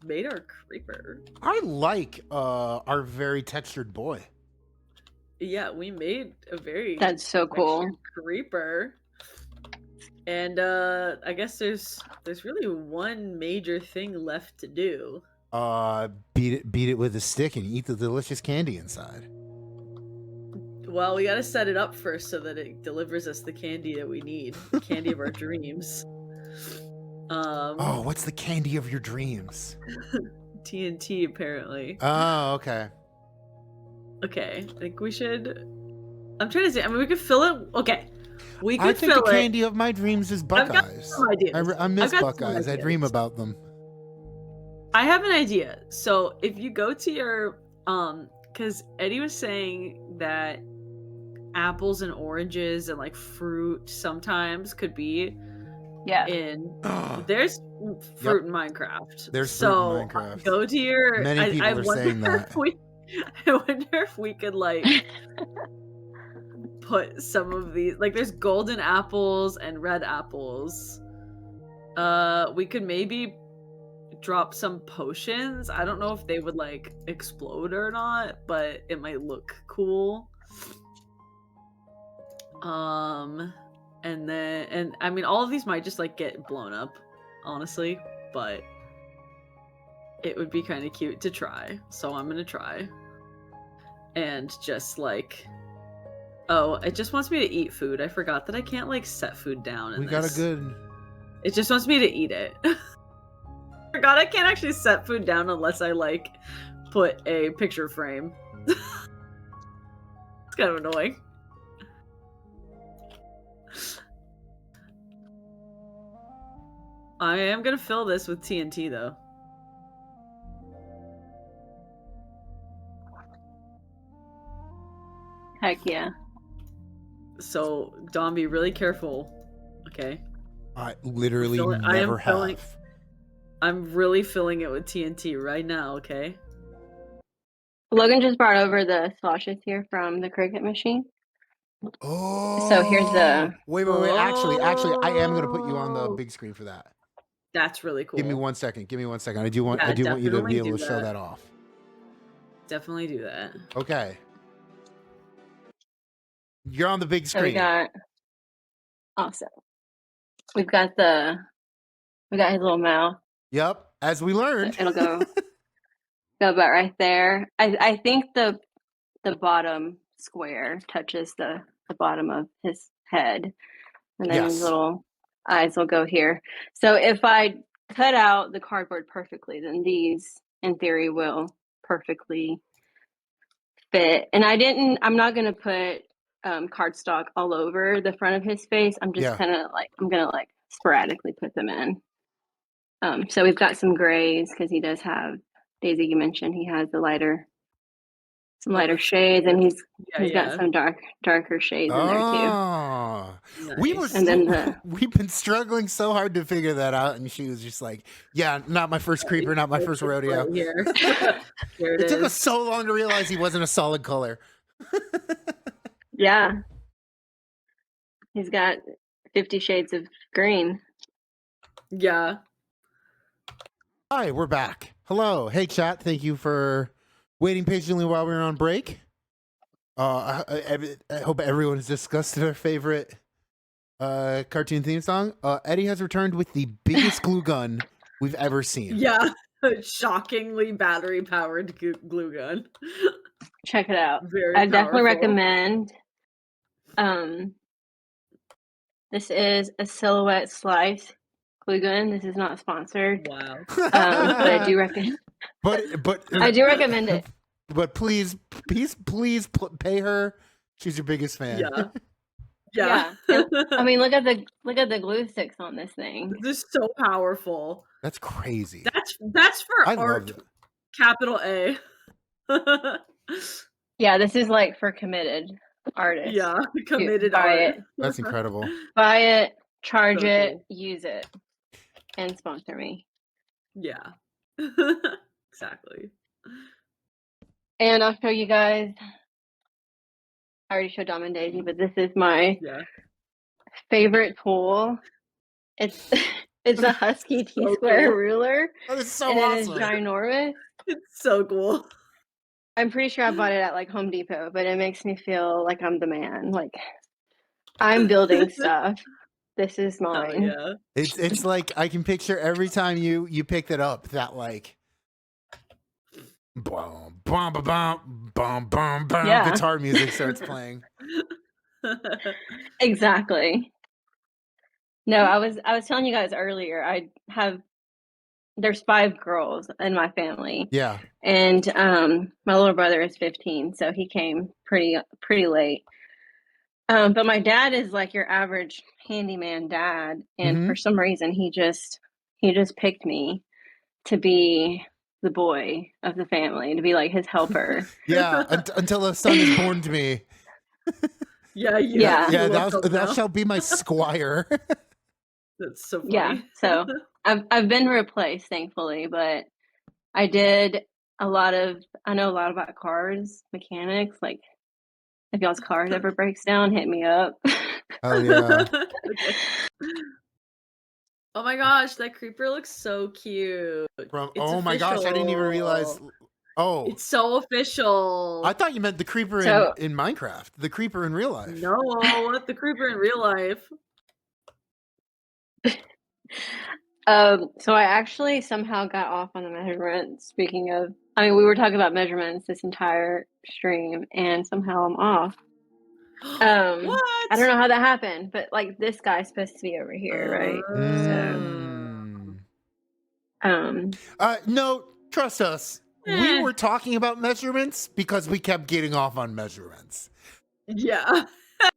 made our creeper. I like our very textured boy. Yeah, we made a very that's so cool creeper. And I guess there's really one major thing left to do. Beat it with a stick and eat the delicious candy inside. Well, we gotta set it up first so that it delivers us the candy that we need, the candy of our dreams. What's the candy of your dreams? TNT, apparently. Oh, okay. Okay, I think we should. I'm trying to say. I mean, we could fill it. Okay, we could fill it. I think the candy it. of my dreams is Buckeyes. I miss Buckeyes. I dream about them. I have an idea. So if you go to your because Eddie was saying that apples and oranges and like fruit sometimes could be in there's fruit in Minecraft. There's fruit in Minecraft. Go to your many people are saying that. I wonder if we could like put some of these, like there's golden apples and red apples. We could maybe drop some potions. I don't know if they would like explode or not, but it might look cool. And I mean, all of these might just like get blown up, honestly, but it would be kind of cute to try. So I'm gonna try. And just like, oh, it just wants me to eat food. I forgot that I can't like set food down. We got a good. It just wants me to eat it. I forgot I can't actually set food down unless I like put a picture frame. It's kind of annoying. I am gonna fill this with TNT though. Heck yeah. So, Dom, be really careful. Okay. I literally never have. I'm really filling it with TNT right now, okay? Logan just brought over the sloshes here from the Cricut machine. Oh. So here's the... Wait. Actually, I am going to put you on the big screen for that. That's really cool. Give me 1 second. I do want you to be able to show that off. Definitely do that. Okay. You're on the big screen. Awesome. We got his little mouth. Yep. As we learned. It'll go about right there. I think the bottom square touches the bottom of his head. And then his little eyes will go here. So if I cut out the cardboard perfectly, then these in theory will perfectly fit. And I'm not gonna put cardstock all over the front of his face. I'm just kind of like, I'm gonna like sporadically put them in. So we've got some grays because he does have, Daisy, you mentioned he has some lighter shades, and he's got some darker shades in there too. Nice. We've been struggling so hard to figure that out, and she was just like, "Yeah, not my first creeper, not my first rodeo." It took us so long to realize he wasn't a solid color. Yeah, he's got 50 shades of green. Yeah. Hi, we're back. Hello, hey chat. Thank you for waiting patiently while we were on break. I hope everyone has discussed their favorite cartoon theme song. Eddie has returned with the biggest glue gun we've ever seen. Yeah, shockingly battery-powered glue gun. Check it out. Very I definitely recommend. This is a silhouette slice glue gun. This is not sponsored. Wow. But I do recommend. I do recommend it. But please pay her. She's your biggest fan. Yeah. I mean, look at the glue sticks on this thing. This is so powerful. That's crazy. That's for I art. love it. Capital A. Yeah, this is like for committed artists. Yeah, committed buy art. it. That's incredible. Buy it, charge So it, cool. use it, and sponsor me. Yeah. Exactly. And I'll show you guys. I already showed Dom and Daisy, but this is my favorite tool. It's a Husky T-square ruler. That is so and awesome. It is ginormous. It's so cool. I'm pretty sure I bought it at like Home Depot, but it makes me feel like I'm the man. Like I'm building stuff. This is mine. Oh, yeah. It's like I can picture every time you picked it up that like boom, bum, bum, bum, bum, bum, bum, guitar music starts playing. Exactly. No, I was telling you guys earlier. There's 5 girls in my family. Yeah. And my little brother is 15, so he came pretty late. But my dad is like your average handyman dad, and for some reason he just picked me to be the boy of the family, to be like his helper. Yeah, until a son is born to me. Yeah. Thou shalt be my squire. That's so funny. Yeah, so I've been replaced, thankfully, but I know a lot about cars, mechanics. Like, if y'all's cars ever breaks down, hit me up. Oh yeah. Okay. Oh my gosh, that creeper looks so cute. Oh my gosh, I didn't even realize. Oh, it's so official. I thought you meant the creeper in Minecraft, the creeper in real life. No, the creeper in real life. So I actually somehow got off on the measurements. Speaking of, I mean, we were talking about measurements this entire stream, and somehow I'm off. What? I don't know how that happened, but like this guy's supposed to be over here, right? No, trust us. We were talking about measurements because we kept getting off on measurements. Yeah.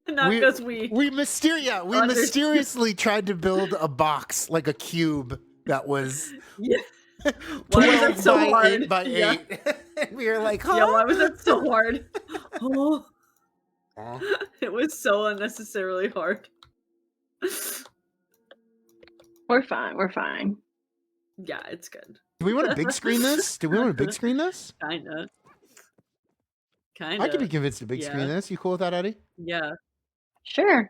Not because we mysteriously tried to build a box, like a cube that was 12 so by hard? 8 by 8. And we were like, huh? Yeah, why was that so hard? It was so unnecessarily hard. We're fine. Yeah, it's good. Do we want to big screen this? Kinda. I could be convinced to big screen this. You cool with that, Eddie? Yeah. Sure.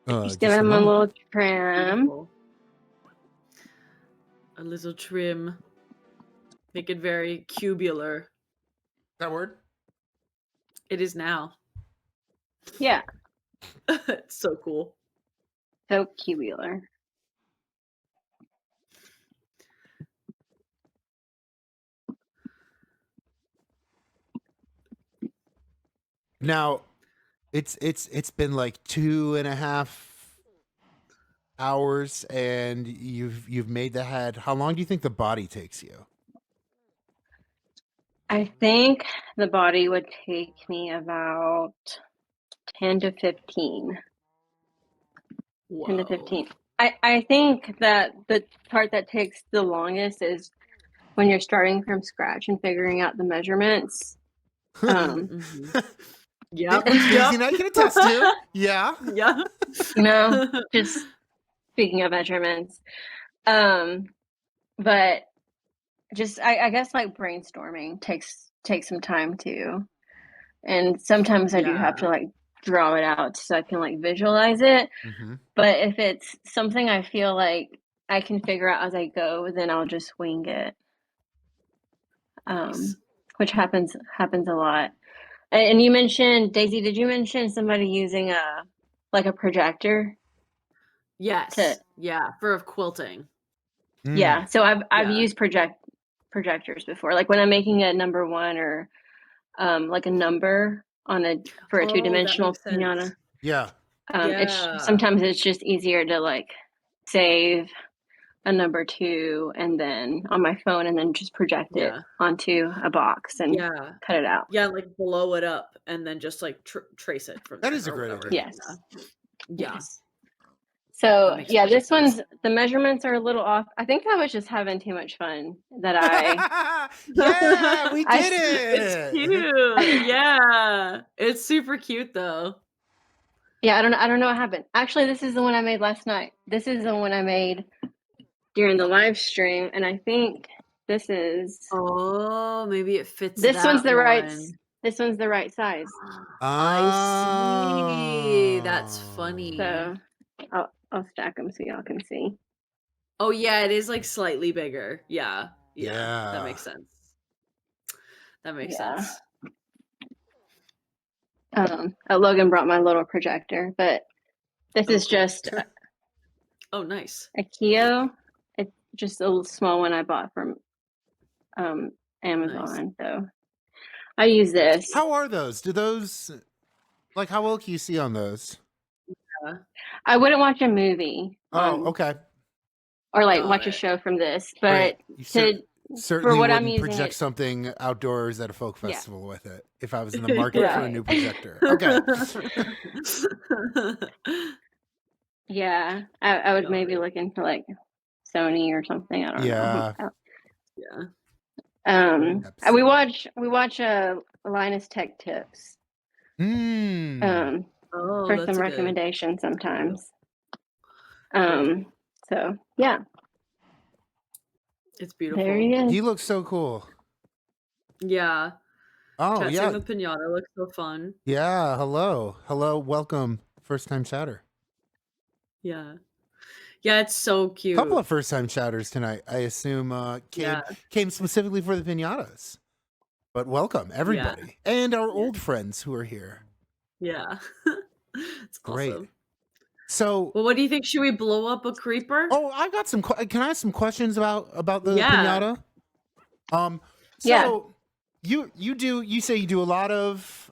Just give him a little trim. Beautiful. A little trim. Make it very cubular. That word? It is now. Yeah. It's so cool. So cubular. Now, it's been like 2.5 hours, and you've made the head. How long do you think the body takes you? I think the body would take me about 10 to 15. Whoa. 10 to 15. I think that the part that takes the longest is when you're starting from scratch and figuring out the measurements. Yeah. Daisy and I can attest to. Yeah. Yeah. Just speaking of measurements. But just I guess like brainstorming takes some time too. And sometimes I do have to like draw it out so I can like visualize it. But if it's something I feel like I can figure out as I go, then I'll just wing it. Which happens a lot. And you mentioned, Daisy, did you mention somebody using a projector? Yes. For quilting. Yeah. So I've used projectors before. Like when I'm making a number 1 or like a number for a 2-dimensional piñata. Yeah. Sometimes it's just easier to like save a number 2 and then on my phone and then just project it onto a box and cut it out. Yeah, like blow it up and then just like trace it from there. That is a great idea. Yes. Yeah. Yes. So yeah, this one's, the measurements are a little off. I think I was just having too much fun that yeah, we did it. It's cute. Yeah. It's super cute though. Yeah, I don't know what happened. Actually, this is the one I made last night. This is the one I made during the live stream, and I think this is. Oh, maybe it fits. This one's the right. This one's the right size. I see. That's funny. So, I'll stack them so y'all can see. Oh yeah, it is like slightly bigger. Yeah. That makes sense. That makes sense. Logan brought my little projector, but this is just. Oh, nice. A Keo. It's just a little small one I bought from Amazon. Nice. So I use this. How are those? Do those, like, how well can you see on those? Yeah. I wouldn't watch a movie. Okay. Or like watch a show from this, but right. You certainly wouldn't project something outdoors at a folk festival with it if I was in the market for a new projector. Okay. Yeah, I would maybe look into like Sony or something. I don't know. Yeah. We watch Linus Tech Tips. For some recommendations sometimes. So yeah. It's beautiful. There he is. He looks so cool. Yeah. Oh, yeah. The pinata looks so fun. Yeah. Hello. Welcome. First time chatter. Yeah. Yeah, it's so cute. A couple of first time chatters tonight, I assume, came specifically for the pinatas. But welcome, everybody. Yeah. And our old friends who are here. Yeah. It's great. Awesome. So, well, what do you think? Should we blow up a creeper? Oh, I got some. Can I have some questions about the pinata? So you say you do a lot of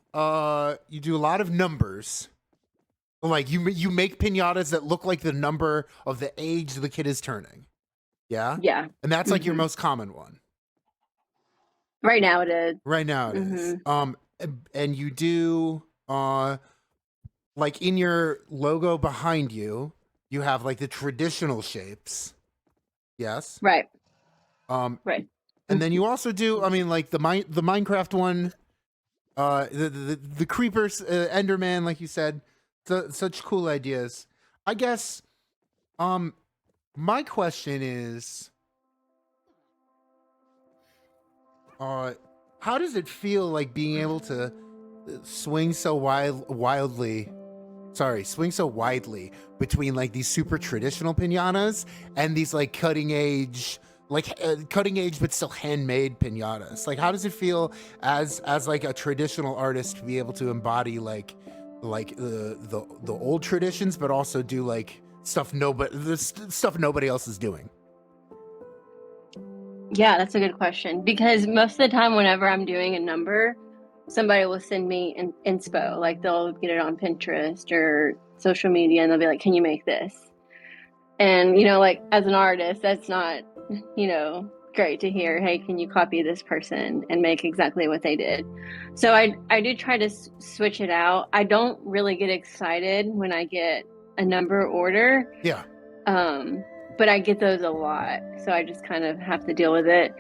numbers. Like you make pinatas that look like the number of the age the kid is turning. Yeah. Yeah. And that's like your most common one. Right now it is. Right now it is. And you do like in your logo behind you, you have like the traditional shapes. Yes. Right. Right. And then you also do, I mean, like the Minecraft one, the creepers, Enderman, like you said, such cool ideas. I guess, my question is, how does it feel like being able to swing so widely between like these super traditional pinatas and these like cutting edge but still handmade pinatas? Like, how does it feel as like a traditional artist to be able to embody like the old traditions, but also do like stuff nobody else is doing? Yeah, that's a good question, because most of the time whenever I'm doing a number, somebody will send me an inspo, like they'll get it on Pinterest or social media and they'll be like, can you make this? And, you know, like as an artist, that's not, you know, great to hear, hey, can you copy this person and make exactly what they did? So I do try to switch it out. I don't really get excited when I get a number order. Yeah. But I get those a lot, so I just kind of have to deal with it.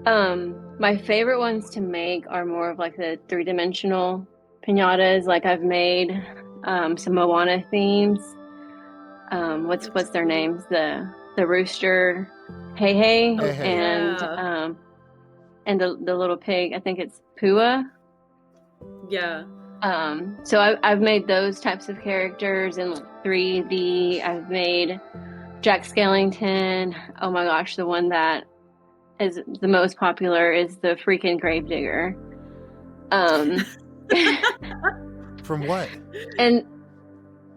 My favorite ones to make are more of like the 3-dimensional pinatas. Like I've made some Moana themes. What's their names? The rooster, Hey, and the little pig. I think it's Pua. Yeah. So I've made those types of characters in 3D. I've made Jack Skellington. Oh my gosh, the one that is the most popular is the freaking Gravedigger. From what? And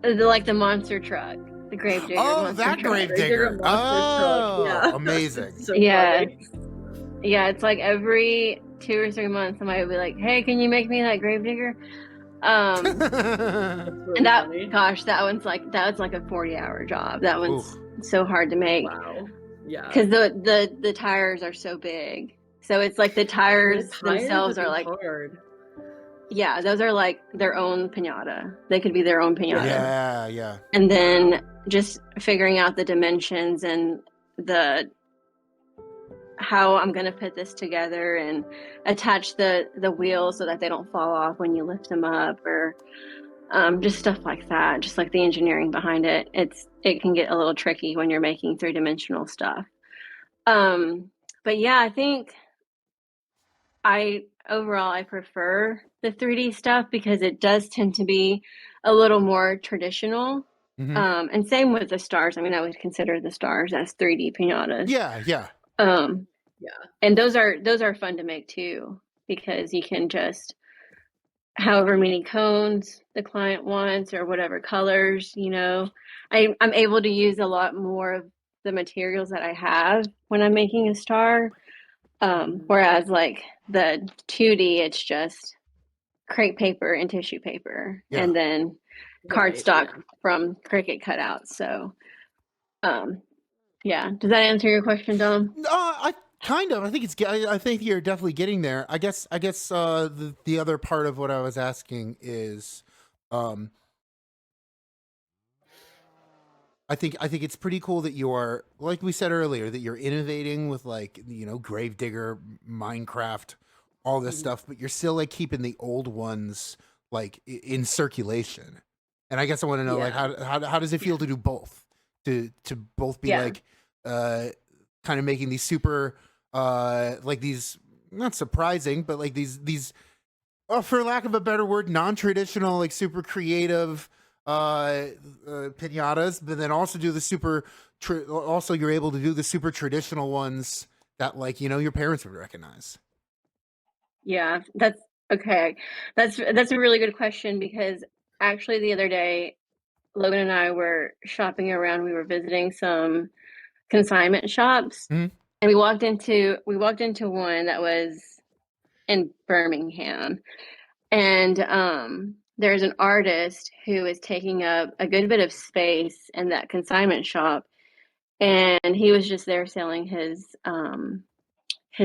the monster truck, the Gravedigger. Oh, that Gravedigger. Yeah. Amazing. So yeah, it's like every 2 or 3 months somebody will be like, hey, can you make me that Gravedigger? Really and that funny. Gosh, that was like a 40-hour job. That one's It's so hard to make. Wow. Yeah. Because the tires are so big. So it's like the tires themselves are like hard. Yeah, those are like their own piñata. They could be their own piñata. Yeah. And then just figuring out the dimensions and how I'm gonna put this together and attach the wheels so that they don't fall off when you lift them up, or just stuff like that. Just like the engineering behind it. It can get a little tricky when you're making 3-dimensional stuff. But yeah, I think overall I prefer the 3D stuff because it does tend to be a little more traditional. And same with the stars. I mean, I would consider the stars as 3D piñatas. Yeah. And those are fun to make too, because you can just however many cones the client wants or whatever colors, I'm able to use a lot more of the materials that I have when I'm making a star. Whereas like the 2D, it's just crepe paper and tissue paper, and then cardstock from Cricut cutouts. So, yeah. Does that answer your question, Dom? I kind of. I think you're definitely getting there. I guess. The other part of what I was asking is, I think it's pretty cool that you are, like we said earlier, that you're innovating with like Gravedigger, Minecraft, all this stuff, but you're still like keeping the old ones like in circulation. And I guess I want to know like how does it feel to do both? To both be like kind of making these super like these, not surprising, but like these for lack of a better word, non-traditional, like super creative piñatas, but then also do the also you're able to do the super traditional ones that like your parents would recognize. Yeah, that's okay. That's a really good question, because actually the other day Logan and I were shopping around. We were visiting some consignment shops, and we walked into one that was in Birmingham, and there's an artist who is taking up a good bit of space in that consignment shop, and he was just there selling his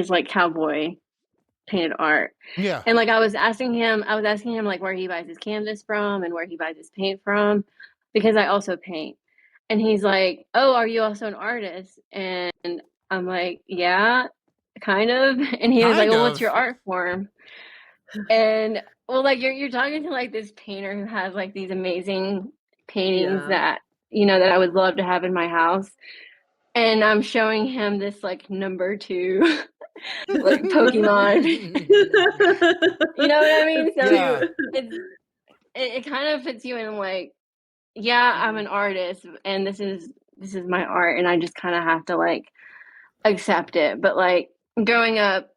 like cowboy painted art. Yeah. And like I was asking him like where he buys his canvas from and where he buys his paint from, because I also paint. And he's like, "Oh, are you also an artist?" And I'm like, "Yeah, kind of." And he was like, "Well, what's your art form?" And well, like you're talking to like this painter who has like these amazing paintings that that I would love to have in my house. And I'm showing him this like number 2 like Pokemon. You know what I mean? So it kind of puts you in like, yeah, I'm an artist and this is my art, and I just kind of have to like accept it. But like growing up,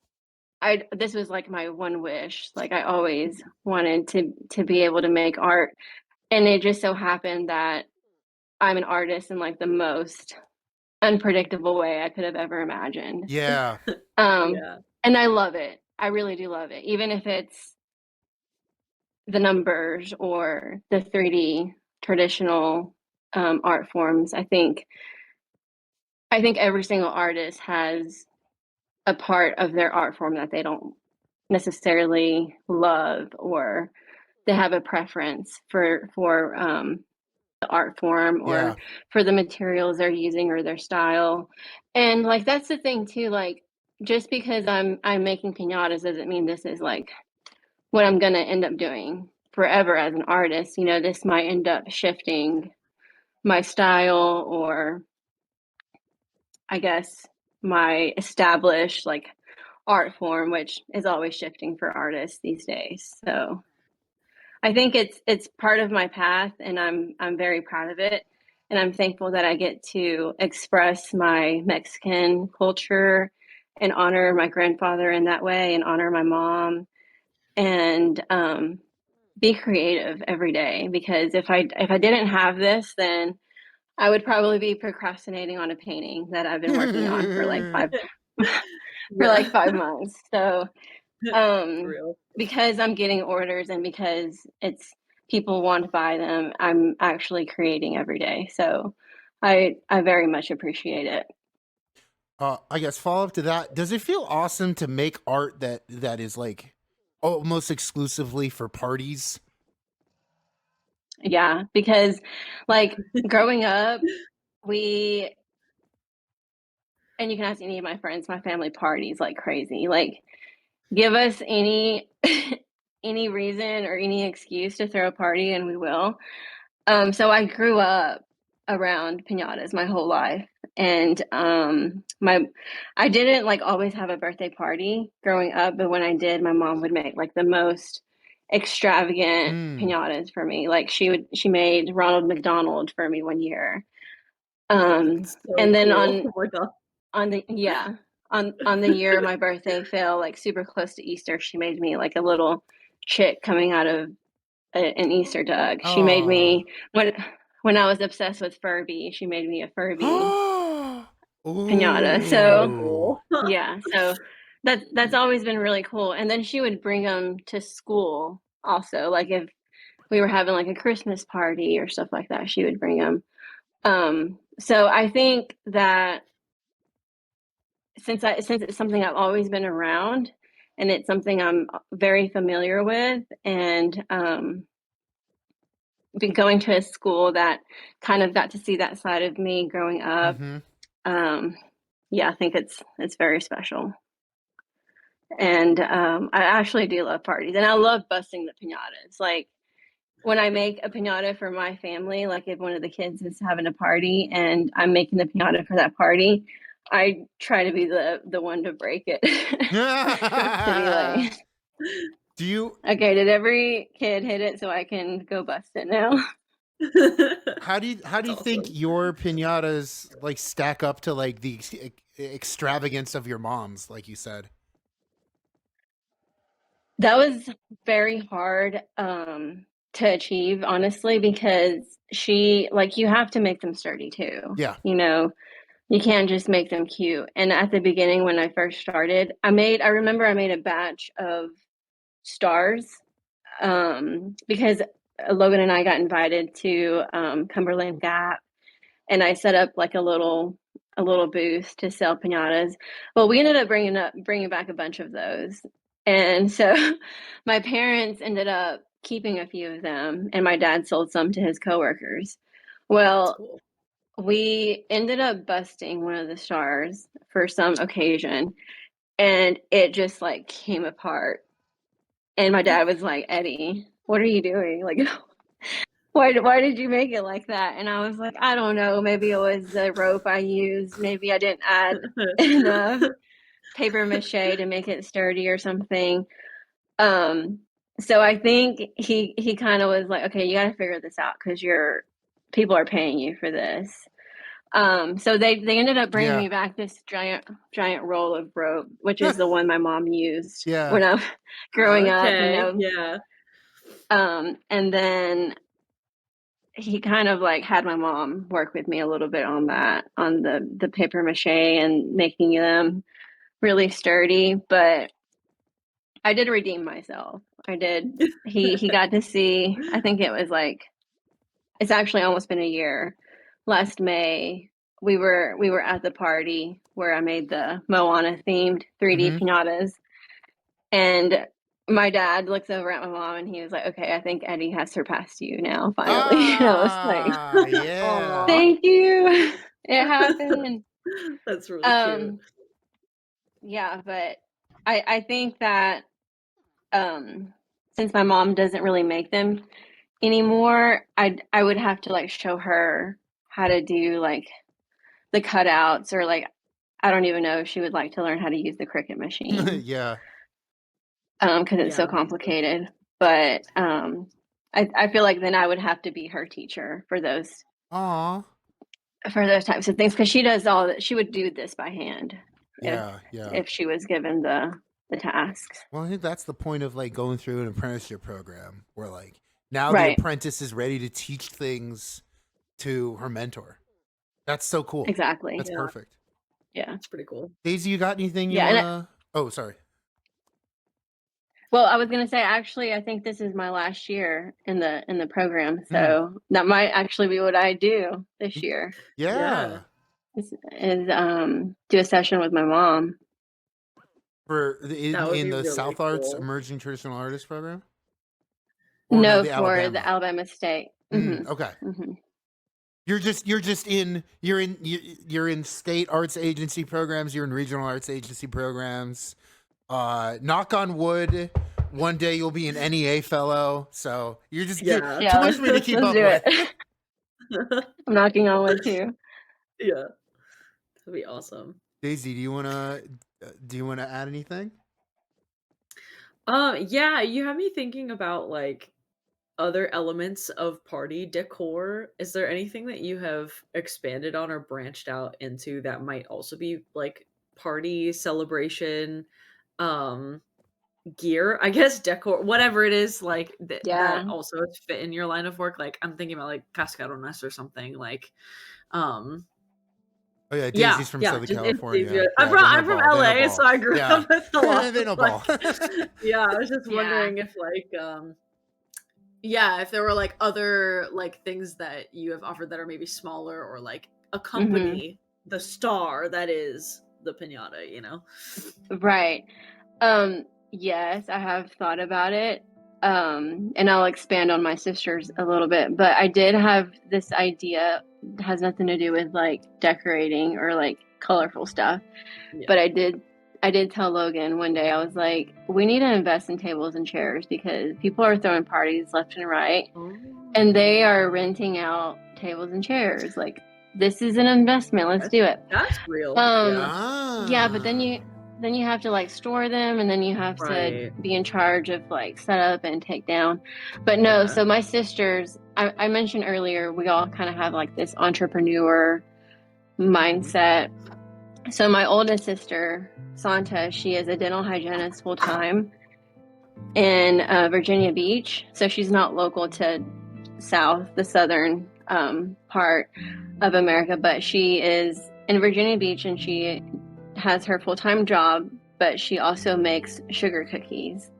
this was like my one wish. Like I always wanted to be able to make art, and it just so happened that I'm an artist in like the most unpredictable way I could have ever imagined. Yeah. And I love it. I really do love it. Even if it's the numbers or the 3D traditional art forms, I think every single artist has a part of their art form that they don't necessarily love, or they have a preference for the art form or for the materials they're using or their style. And like that's the thing too, like just because I'm making piñatas doesn't mean this is like what I'm going to end up doing forever as an artist. This might end up shifting my style, or I guess my established like art form, which is always shifting for artists these days. So I think it's part of my path, and I'm very proud of it, and I'm thankful that I get to express my Mexican culture and honor my grandfather in that way, and honor my mom, and be creative every day. Because if I didn't have this, then I would probably be procrastinating on a painting that I've been working on for like 5 months. So because I'm getting orders and because people want to buy them, I'm actually creating every day. So I very much appreciate it. I guess follow up to that. Does it feel awesome to make art that is like almost exclusively for parties? Yeah, because like growing up, we and you can ask any of my friends, my family parties like crazy. Like give us any any reason or any excuse to throw a party and we will. So I grew up around piñatas my whole life. And my I didn't like always have a birthday party growing up, but when I did, my mom would make like the most extravagant Mm. piñatas for me. Like she made Ronald McDonald for me one year. That's so And then cool. Oh my god. on the yeah, on the year my birthday fell like super close to Easter, she made me like a little chick coming out of an Easter duck. She made Oh. me when I was obsessed with Furby, she made me a Furby piñata. So So Ooh. cool. yeah, so that's always been really cool. And then she would bring them to school also. Like if we were having like a Christmas party or stuff like that, she would bring them. So I think that since it's something I've always been around and it's something I'm very familiar with and been going to a school that kind of got to see that side of me growing up. Mm-hmm. Um, yeah, I think it's very special. And I actually do love parties and I love busting the piñatas. Like when I make a piñata for my family, like if one of the kids is having a party and I'm making the piñata for that party, I try to be the one to break it. To be like, Do you okay, did every kid hit it so I can go bust it now? how do That's you think awesome. your piñatas like stack up to like the extravagance of your mom's, like you said? That was very hard to achieve, honestly, because she like you have to make them sturdy too. Yeah. You know, you can't just make them cute. And at the beginning when I first started, I remember I made a batch of stars because Logan and I got invited to Cumberland Gap and I set up like a little booth to sell piñatas. Well, we ended up bringing back a bunch of those, and so my parents ended up keeping a few of them, and my dad sold some to his coworkers. That's Well, cool. we ended up busting one of the stars for some occasion, and it just like came apart. And my dad was like, "Eddie, what are you doing? Like, why did you make it like that?" And I was like, "I don't know, maybe it was the rope I used, maybe I didn't add enough paper mache to make it sturdy or something." Um, so I think he kind of was like, "Okay, you got to figure this out because your people are paying you for this." So they ended up bringing Yeah. me back this giant roll of rope, which is the one my mom used Yeah. when I was growing up, you Okay, know. yeah. And then he kind of like had my mom work with me a little bit on that, on the paper mache and making them really sturdy. But I did redeem myself. I did. He got to see. I think it was like it's actually almost been a year. Last May, we were at the party where I made the Moana themed 3D Mm-hmm. piñatas, and my dad looks over at my mom and he was like, "Okay, I think Eddie has surpassed you now, finally." And I was like, Ah, yeah. Aw. "Thank you, it happened." That's really cute. Um, yeah, but I think that um, since my mom doesn't really make them anymore, I would have to like show her how to do like the cutouts or like I don't even know if she would like to learn how to use the Cricut machine Yeah. because it's so Yeah. complicated. But I feel like then I would have to be her teacher Aw. for those types of things because she does all that. She would do this by hand Yeah, yeah. if she was given the tasks. Well, I think that's the point of like going through an apprenticeship program where like now the Right. apprentice is ready to teach things to her mentor. That's so cool. Exactly. That's Yeah, perfect. Yeah. it's pretty cool. Daisy, you got anything you Yeah. And wanna? Oh, sorry. Well, I was gonna say, actually, I think this is my last year in the program, so that might actually be what I do this year. Yeah. Is do a session with my mom. For in the really South Arts cool. Emerging Traditional Artist Program? Or no, the for Alabama? the Alabama State. Okay. You're in state arts agency programs. You're in regional arts agency programs. Knock on wood, one day you'll be an NEA fellow. So you're too much for me to keep up with. I'm knocking on wood too. Yeah, that'd be awesome. Daisy, do you wanna add anything? Yeah, you have me thinking about like other elements of party decor. Is there anything that you have expanded on or branched out into that might also be like party celebration gear? I guess decor, whatever it is, like that also fit in your line of work. Like I'm thinking about like cascarones or something like Oh yeah, Daisy's from Southern California. I'm from LA, so I grew up with a lot. They know ball. Yeah, I was just wondering if like if there were like other like things that you have offered that are maybe smaller or like accompany the star that is the piñata, you know? Right. Yes, I have thought about it. And I'll expand on my sisters a little bit, but I did have this idea. It has nothing to do with like decorating or like colorful stuff. Yeah. But I did tell Logan one day, I was like, we need to invest in tables and chairs because people are throwing parties left and right. And they are renting out tables and chairs. Like, this is an investment. Let's do it. That's real. Yeah, but then you have to like store them, and then you have to be in charge of like setup and take down. But no, so my sisters, I mentioned earlier, we all kind of have like this entrepreneur mindset. So my oldest sister, Santa, she is a dental hygienist full time in Virginia Beach. So she's not local to the southern part of America, but she is in Virginia Beach, and she has her full-time job, but she also makes sugar cookies.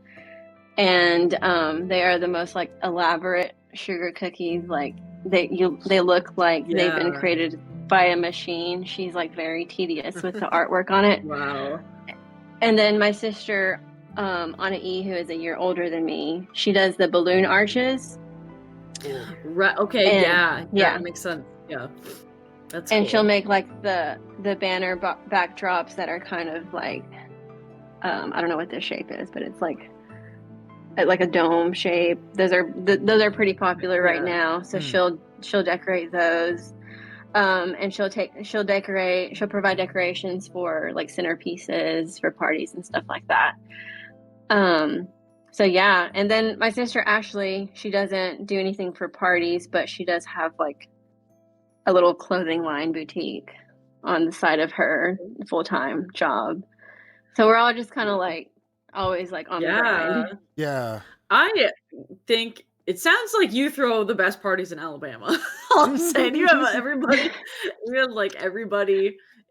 And they are the most like elaborate sugar cookies. Like they look like they've been created by a machine. She's like very tedious with the artwork on it. Wow. And then my sister, Anna E., who is a year older than me, she does the balloon arches. Right. Okay. Yeah. That makes sense. Yeah. That's and cool. She'll make like the banner backdrops that are kind of like, I don't know what this shape is, but it's like a dome shape. Those are pretty popular right now. So she'll decorate those. And she'll provide decorations for like centerpieces for parties and stuff like that. So yeah, and then my sister Ashley, she doesn't do anything for parties, but she does have like a little clothing line boutique on the side of her full-time job. So we're all just kind of like always like on the grind. Yeah. I think it sounds like you throw the best parties in Alabama. I'm saying you have everybody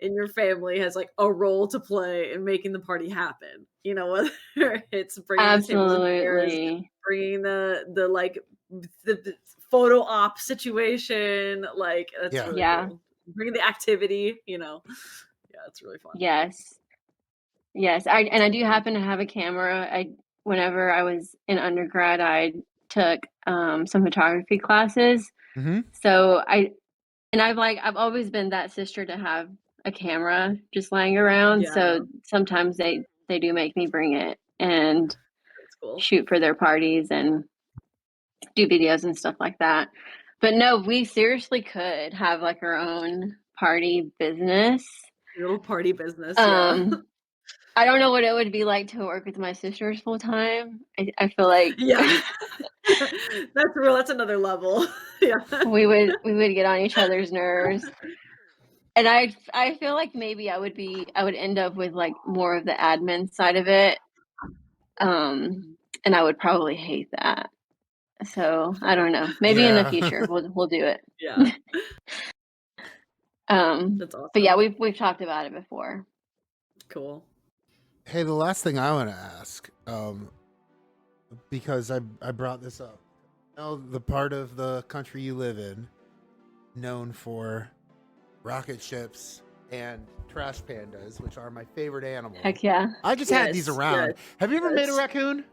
in your family has like a role to play in making the party happen. You know, whether it's bringing the tables and chairs, bringing the like the photo op situation, like that's really cool. Bringing the activity, you know. Yeah, it's really fun. Yes. I do happen to have a camera. Whenever I was in undergrad, I took some photography classes. So I've always been that sister to have a camera just laying around. So sometimes they do make me bring it and shoot for their parties and do videos and stuff like that. But no, we seriously could have like our own party business. Little party business. I don't know what it would be like to work with my sisters full time. I feel like that's real. That's another level. we would get on each other's nerves. And I feel like maybe I would end up with like more of the admin side of it. And I would probably hate that. So I don't know. Maybe in the future we'll do it. Yeah. That's awesome. But yeah, we've talked about it before. Cool. Hey, the last thing I want to ask, because I brought this up. The part of the country you live in known for rocket ships and trash pandas, which are my favorite animal. Heck yeah. I just had these around. Yes, have you ever made a raccoon?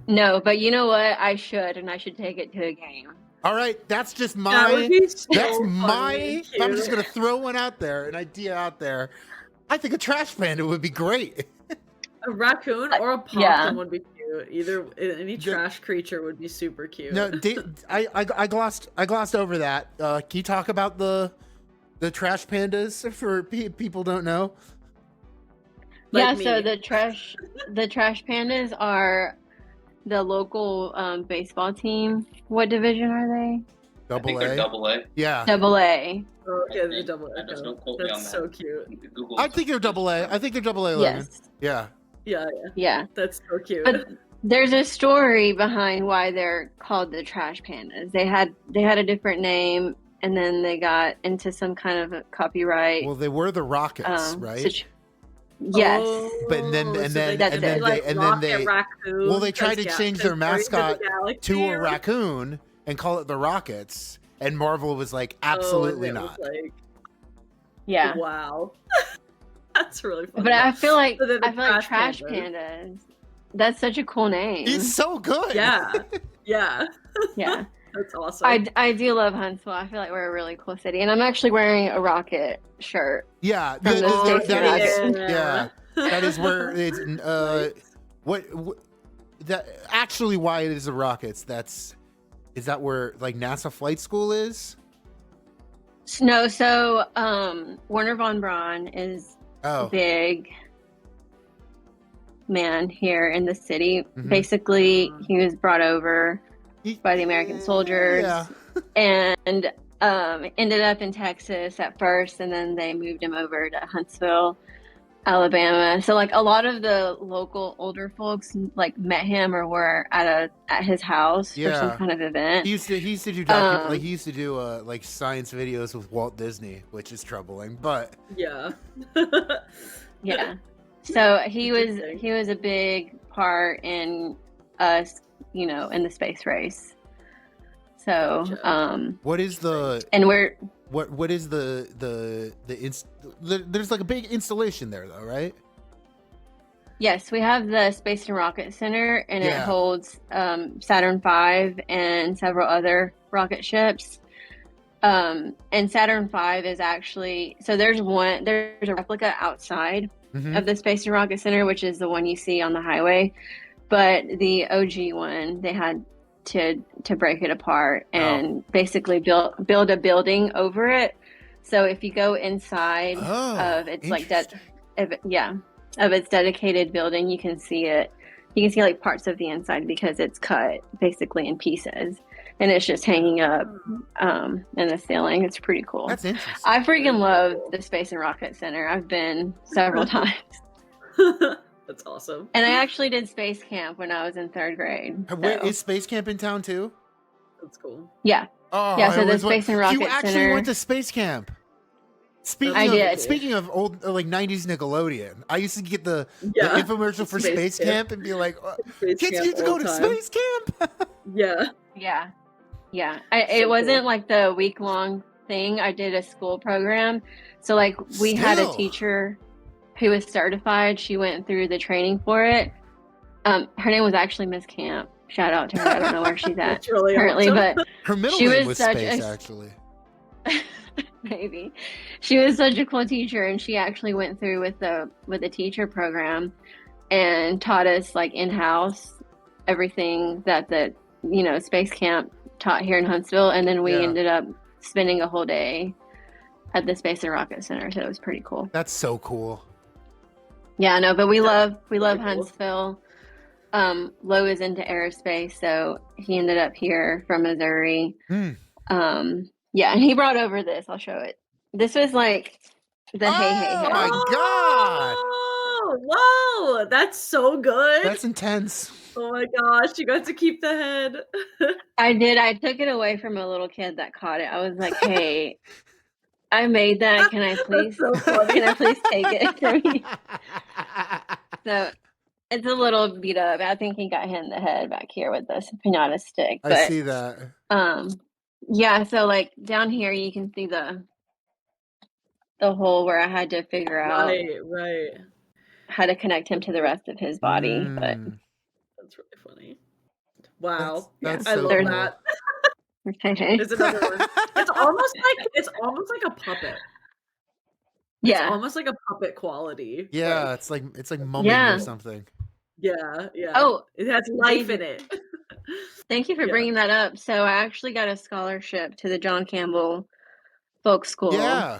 No, but you know what? I should, and I should take it to a game. All right, that's just my. That's my. I'm just gonna throw one out there, an idea out there. I think a trash panda would be great. A raccoon or a possum would be cute. Either any trash creature would be super cute. No, I glossed over that. Can you talk about the trash pandas for people don't know? Like so the trash pandas are the local baseball team. What division are they? Double A. Double A. Yeah. Double A. Oh, okay, the double A. That's so cute. I think they're double A. I think they're double A. Yes. Yeah. Yeah. That's so cute. But there's a story behind why they're called the trash pandas. They had a different name, and then they got into some kind of a copyright. Well, they were the Rockets, right? Yes. But then they raccoon, well, they tried to change their mascot to a raccoon and call it the Rockets, and Marvel was like, absolutely not. Yeah. Wow. That's really funny. But I feel like trash pandas. That's such a cool name. It's so good. Yeah. Yeah. Yeah. That's awesome. I do love Huntsville. I feel like we're a really cool city, and I'm actually wearing a Rocket shirt. Yeah, that is where it's what that actually why it is the Rockets. Is that where like NASA flight school is? No, so Werner von Braun is big man here in the city. Mm-hmm. Basically, he was brought over by the American soldiers and ended up in Texas at first, and then they moved him over to Huntsville, Alabama. So like a lot of the local older folks like met him or were at his house for some kind of event. He used to do like science videos with Walt Disney, which is troubling, but yeah. So he was a big part in us, in the space race. So what is the what is there's like a big installation there though, right? Yes, we have the Space and Rocket Center, and it holds Saturn V and several other rocket ships. And Saturn V is actually there's a replica outside of the Space and Rocket Center, which is the one you see on the highway. But the OG one, they had to break it apart and basically build a building over it. So if you go inside of its of its dedicated building, you can see it. You can see like parts of the inside because it's cut basically in pieces, and it's just hanging up in the ceiling. It's pretty cool. That's interesting. I freaking love the Space and Rocket Center. I've been several times. That's awesome. And I actually did space camp when I was in 3rd grade. Wait, is space camp in town too? That's cool. Yeah. Oh, yeah. So the Space and Rocket Center. You actually went to space camp. Speaking of old like 90s Nickelodeon, I used to get the infomercial for space camp and be like, kids need to go to space camp. Yeah. It wasn't like the week-long thing. I did a school program. So like we had a teacher who was certified. She went through the training for it. Her name was actually Miss Camp. Shout out to her. I don't know where she's at really currently, awesome. But her middle name was Space, actually. Maybe. She was such a cool teacher, and she actually went through with the teacher program and taught us like in-house everything that the space camp taught here in Huntsville, and then we ended up spending a whole day at the Space and Rocket Center, so it was pretty cool. That's so cool. Yeah, no, but we love Huntsville. Lo is into aerospace, so he ended up here from Missouri. Yeah, and he brought over this. I'll show it. This was like the hey. Oh my god! Whoa, that's so good. That's intense. Oh my gosh, you got to keep the head. I did. I took it away from a little kid that caught it. I was like, hey, I made that. Can I please? Can I please take it from me? So It's a little beat up. I think he got hit in the head back here with this pinata stick. But, I see that. Yeah. So like down here, you can see the hole where I had to figure out how to connect him to the rest of his body. But that's really funny. Wow, that's I so love cool. that. There's another one. It's almost like a puppet. It's almost like a puppet quality. Yeah, it's like mumming or something. Yeah. Oh, it has life in it. Thank you for bringing that up. So I actually got a scholarship to the John Campbell Folk School. Yeah.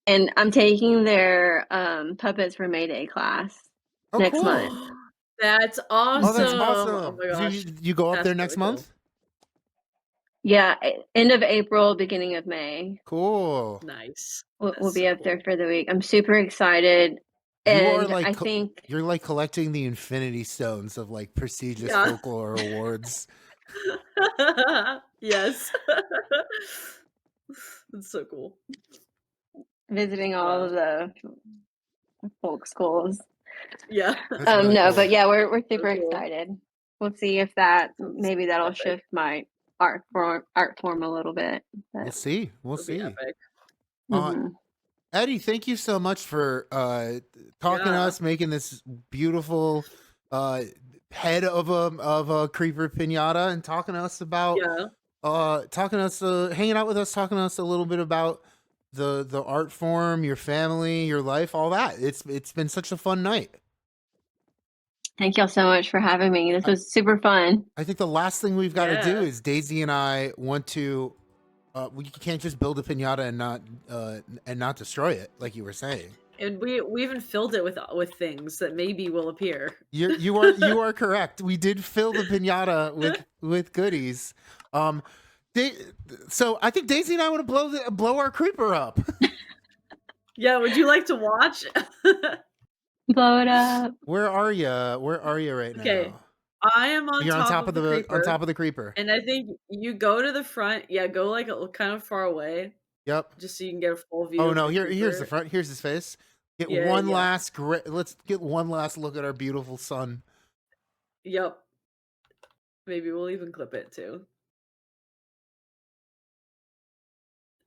And I'm taking their Puppets for Mayday class next month. That's awesome. Oh, that's awesome. Oh my gosh. You go up there next month? Yeah, end of April, beginning of May. Cool. Nice. We'll be up there for the week. I'm super excited. And I think you're like collecting the infinity stones of like prestigious folklore awards. Yes. That's so cool. Visiting all of the folk schools. Yeah. Really no, cool. but yeah, we're super excited. We'll see if maybe that'll shift my art form a little bit. But. We'll see. We'll see. Mm-hmm. Eddie, thank you so much for talking to us, making this beautiful head of a creeper piñata, and talking to us about hanging out with us, talking to us a little bit about the art form, your family, your life, all that. It's been such a fun night. Thank y'all so much for having me. This was super fun. I think the last thing we've got to do is Daisy and I want to. We can't just build a piñata and not destroy it, like you were saying. And we even filled it with things that maybe will appear. You are correct. We did fill the piñata with goodies. So I think Daisy and I want to blow our creeper up. Yeah, would you like to watch? Blow it up. Where are you? Where are you right now? Okay. I am on top of the creeper. On top of the creeper. And I think you go to the front. Yeah, go like kind of far away. Yep. Just so you can get a full view. Oh no, here's the front. Here's his face. Let's get one last look at our beautiful sun. Yep. Maybe we'll even clip it too.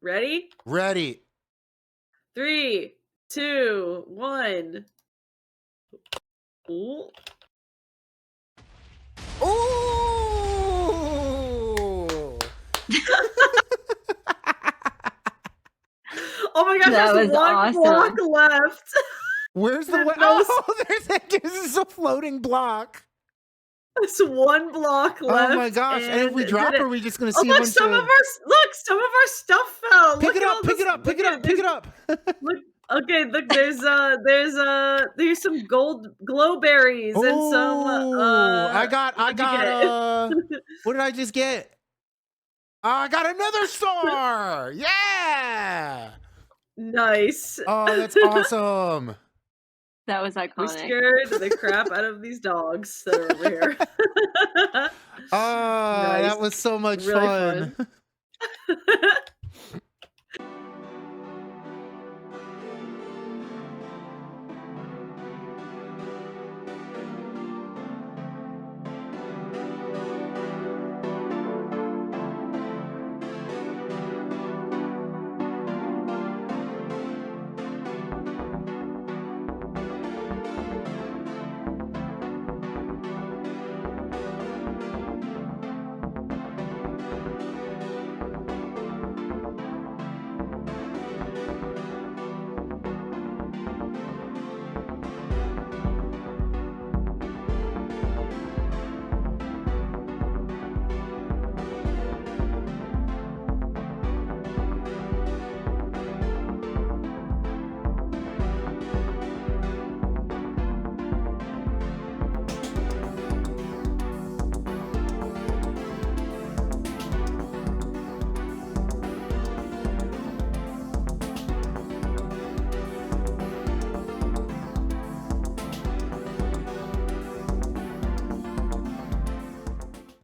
Ready? Ready. 3, 2, 1. Ooh. Ooh! Oh my gosh, there's one block left. Where's the Oh, there's a floating block. It's one block left. Oh my gosh! And if we drop her, we're just gonna see look, some of our stuff fell. Pick it up. Look, okay, look, there's some glowberries and some. I got. What did I just get? I got another star. Yeah. Nice. Oh, that's awesome. That was iconic. We scared the crap out of these dogs that are over here. Nice. That was so much fun.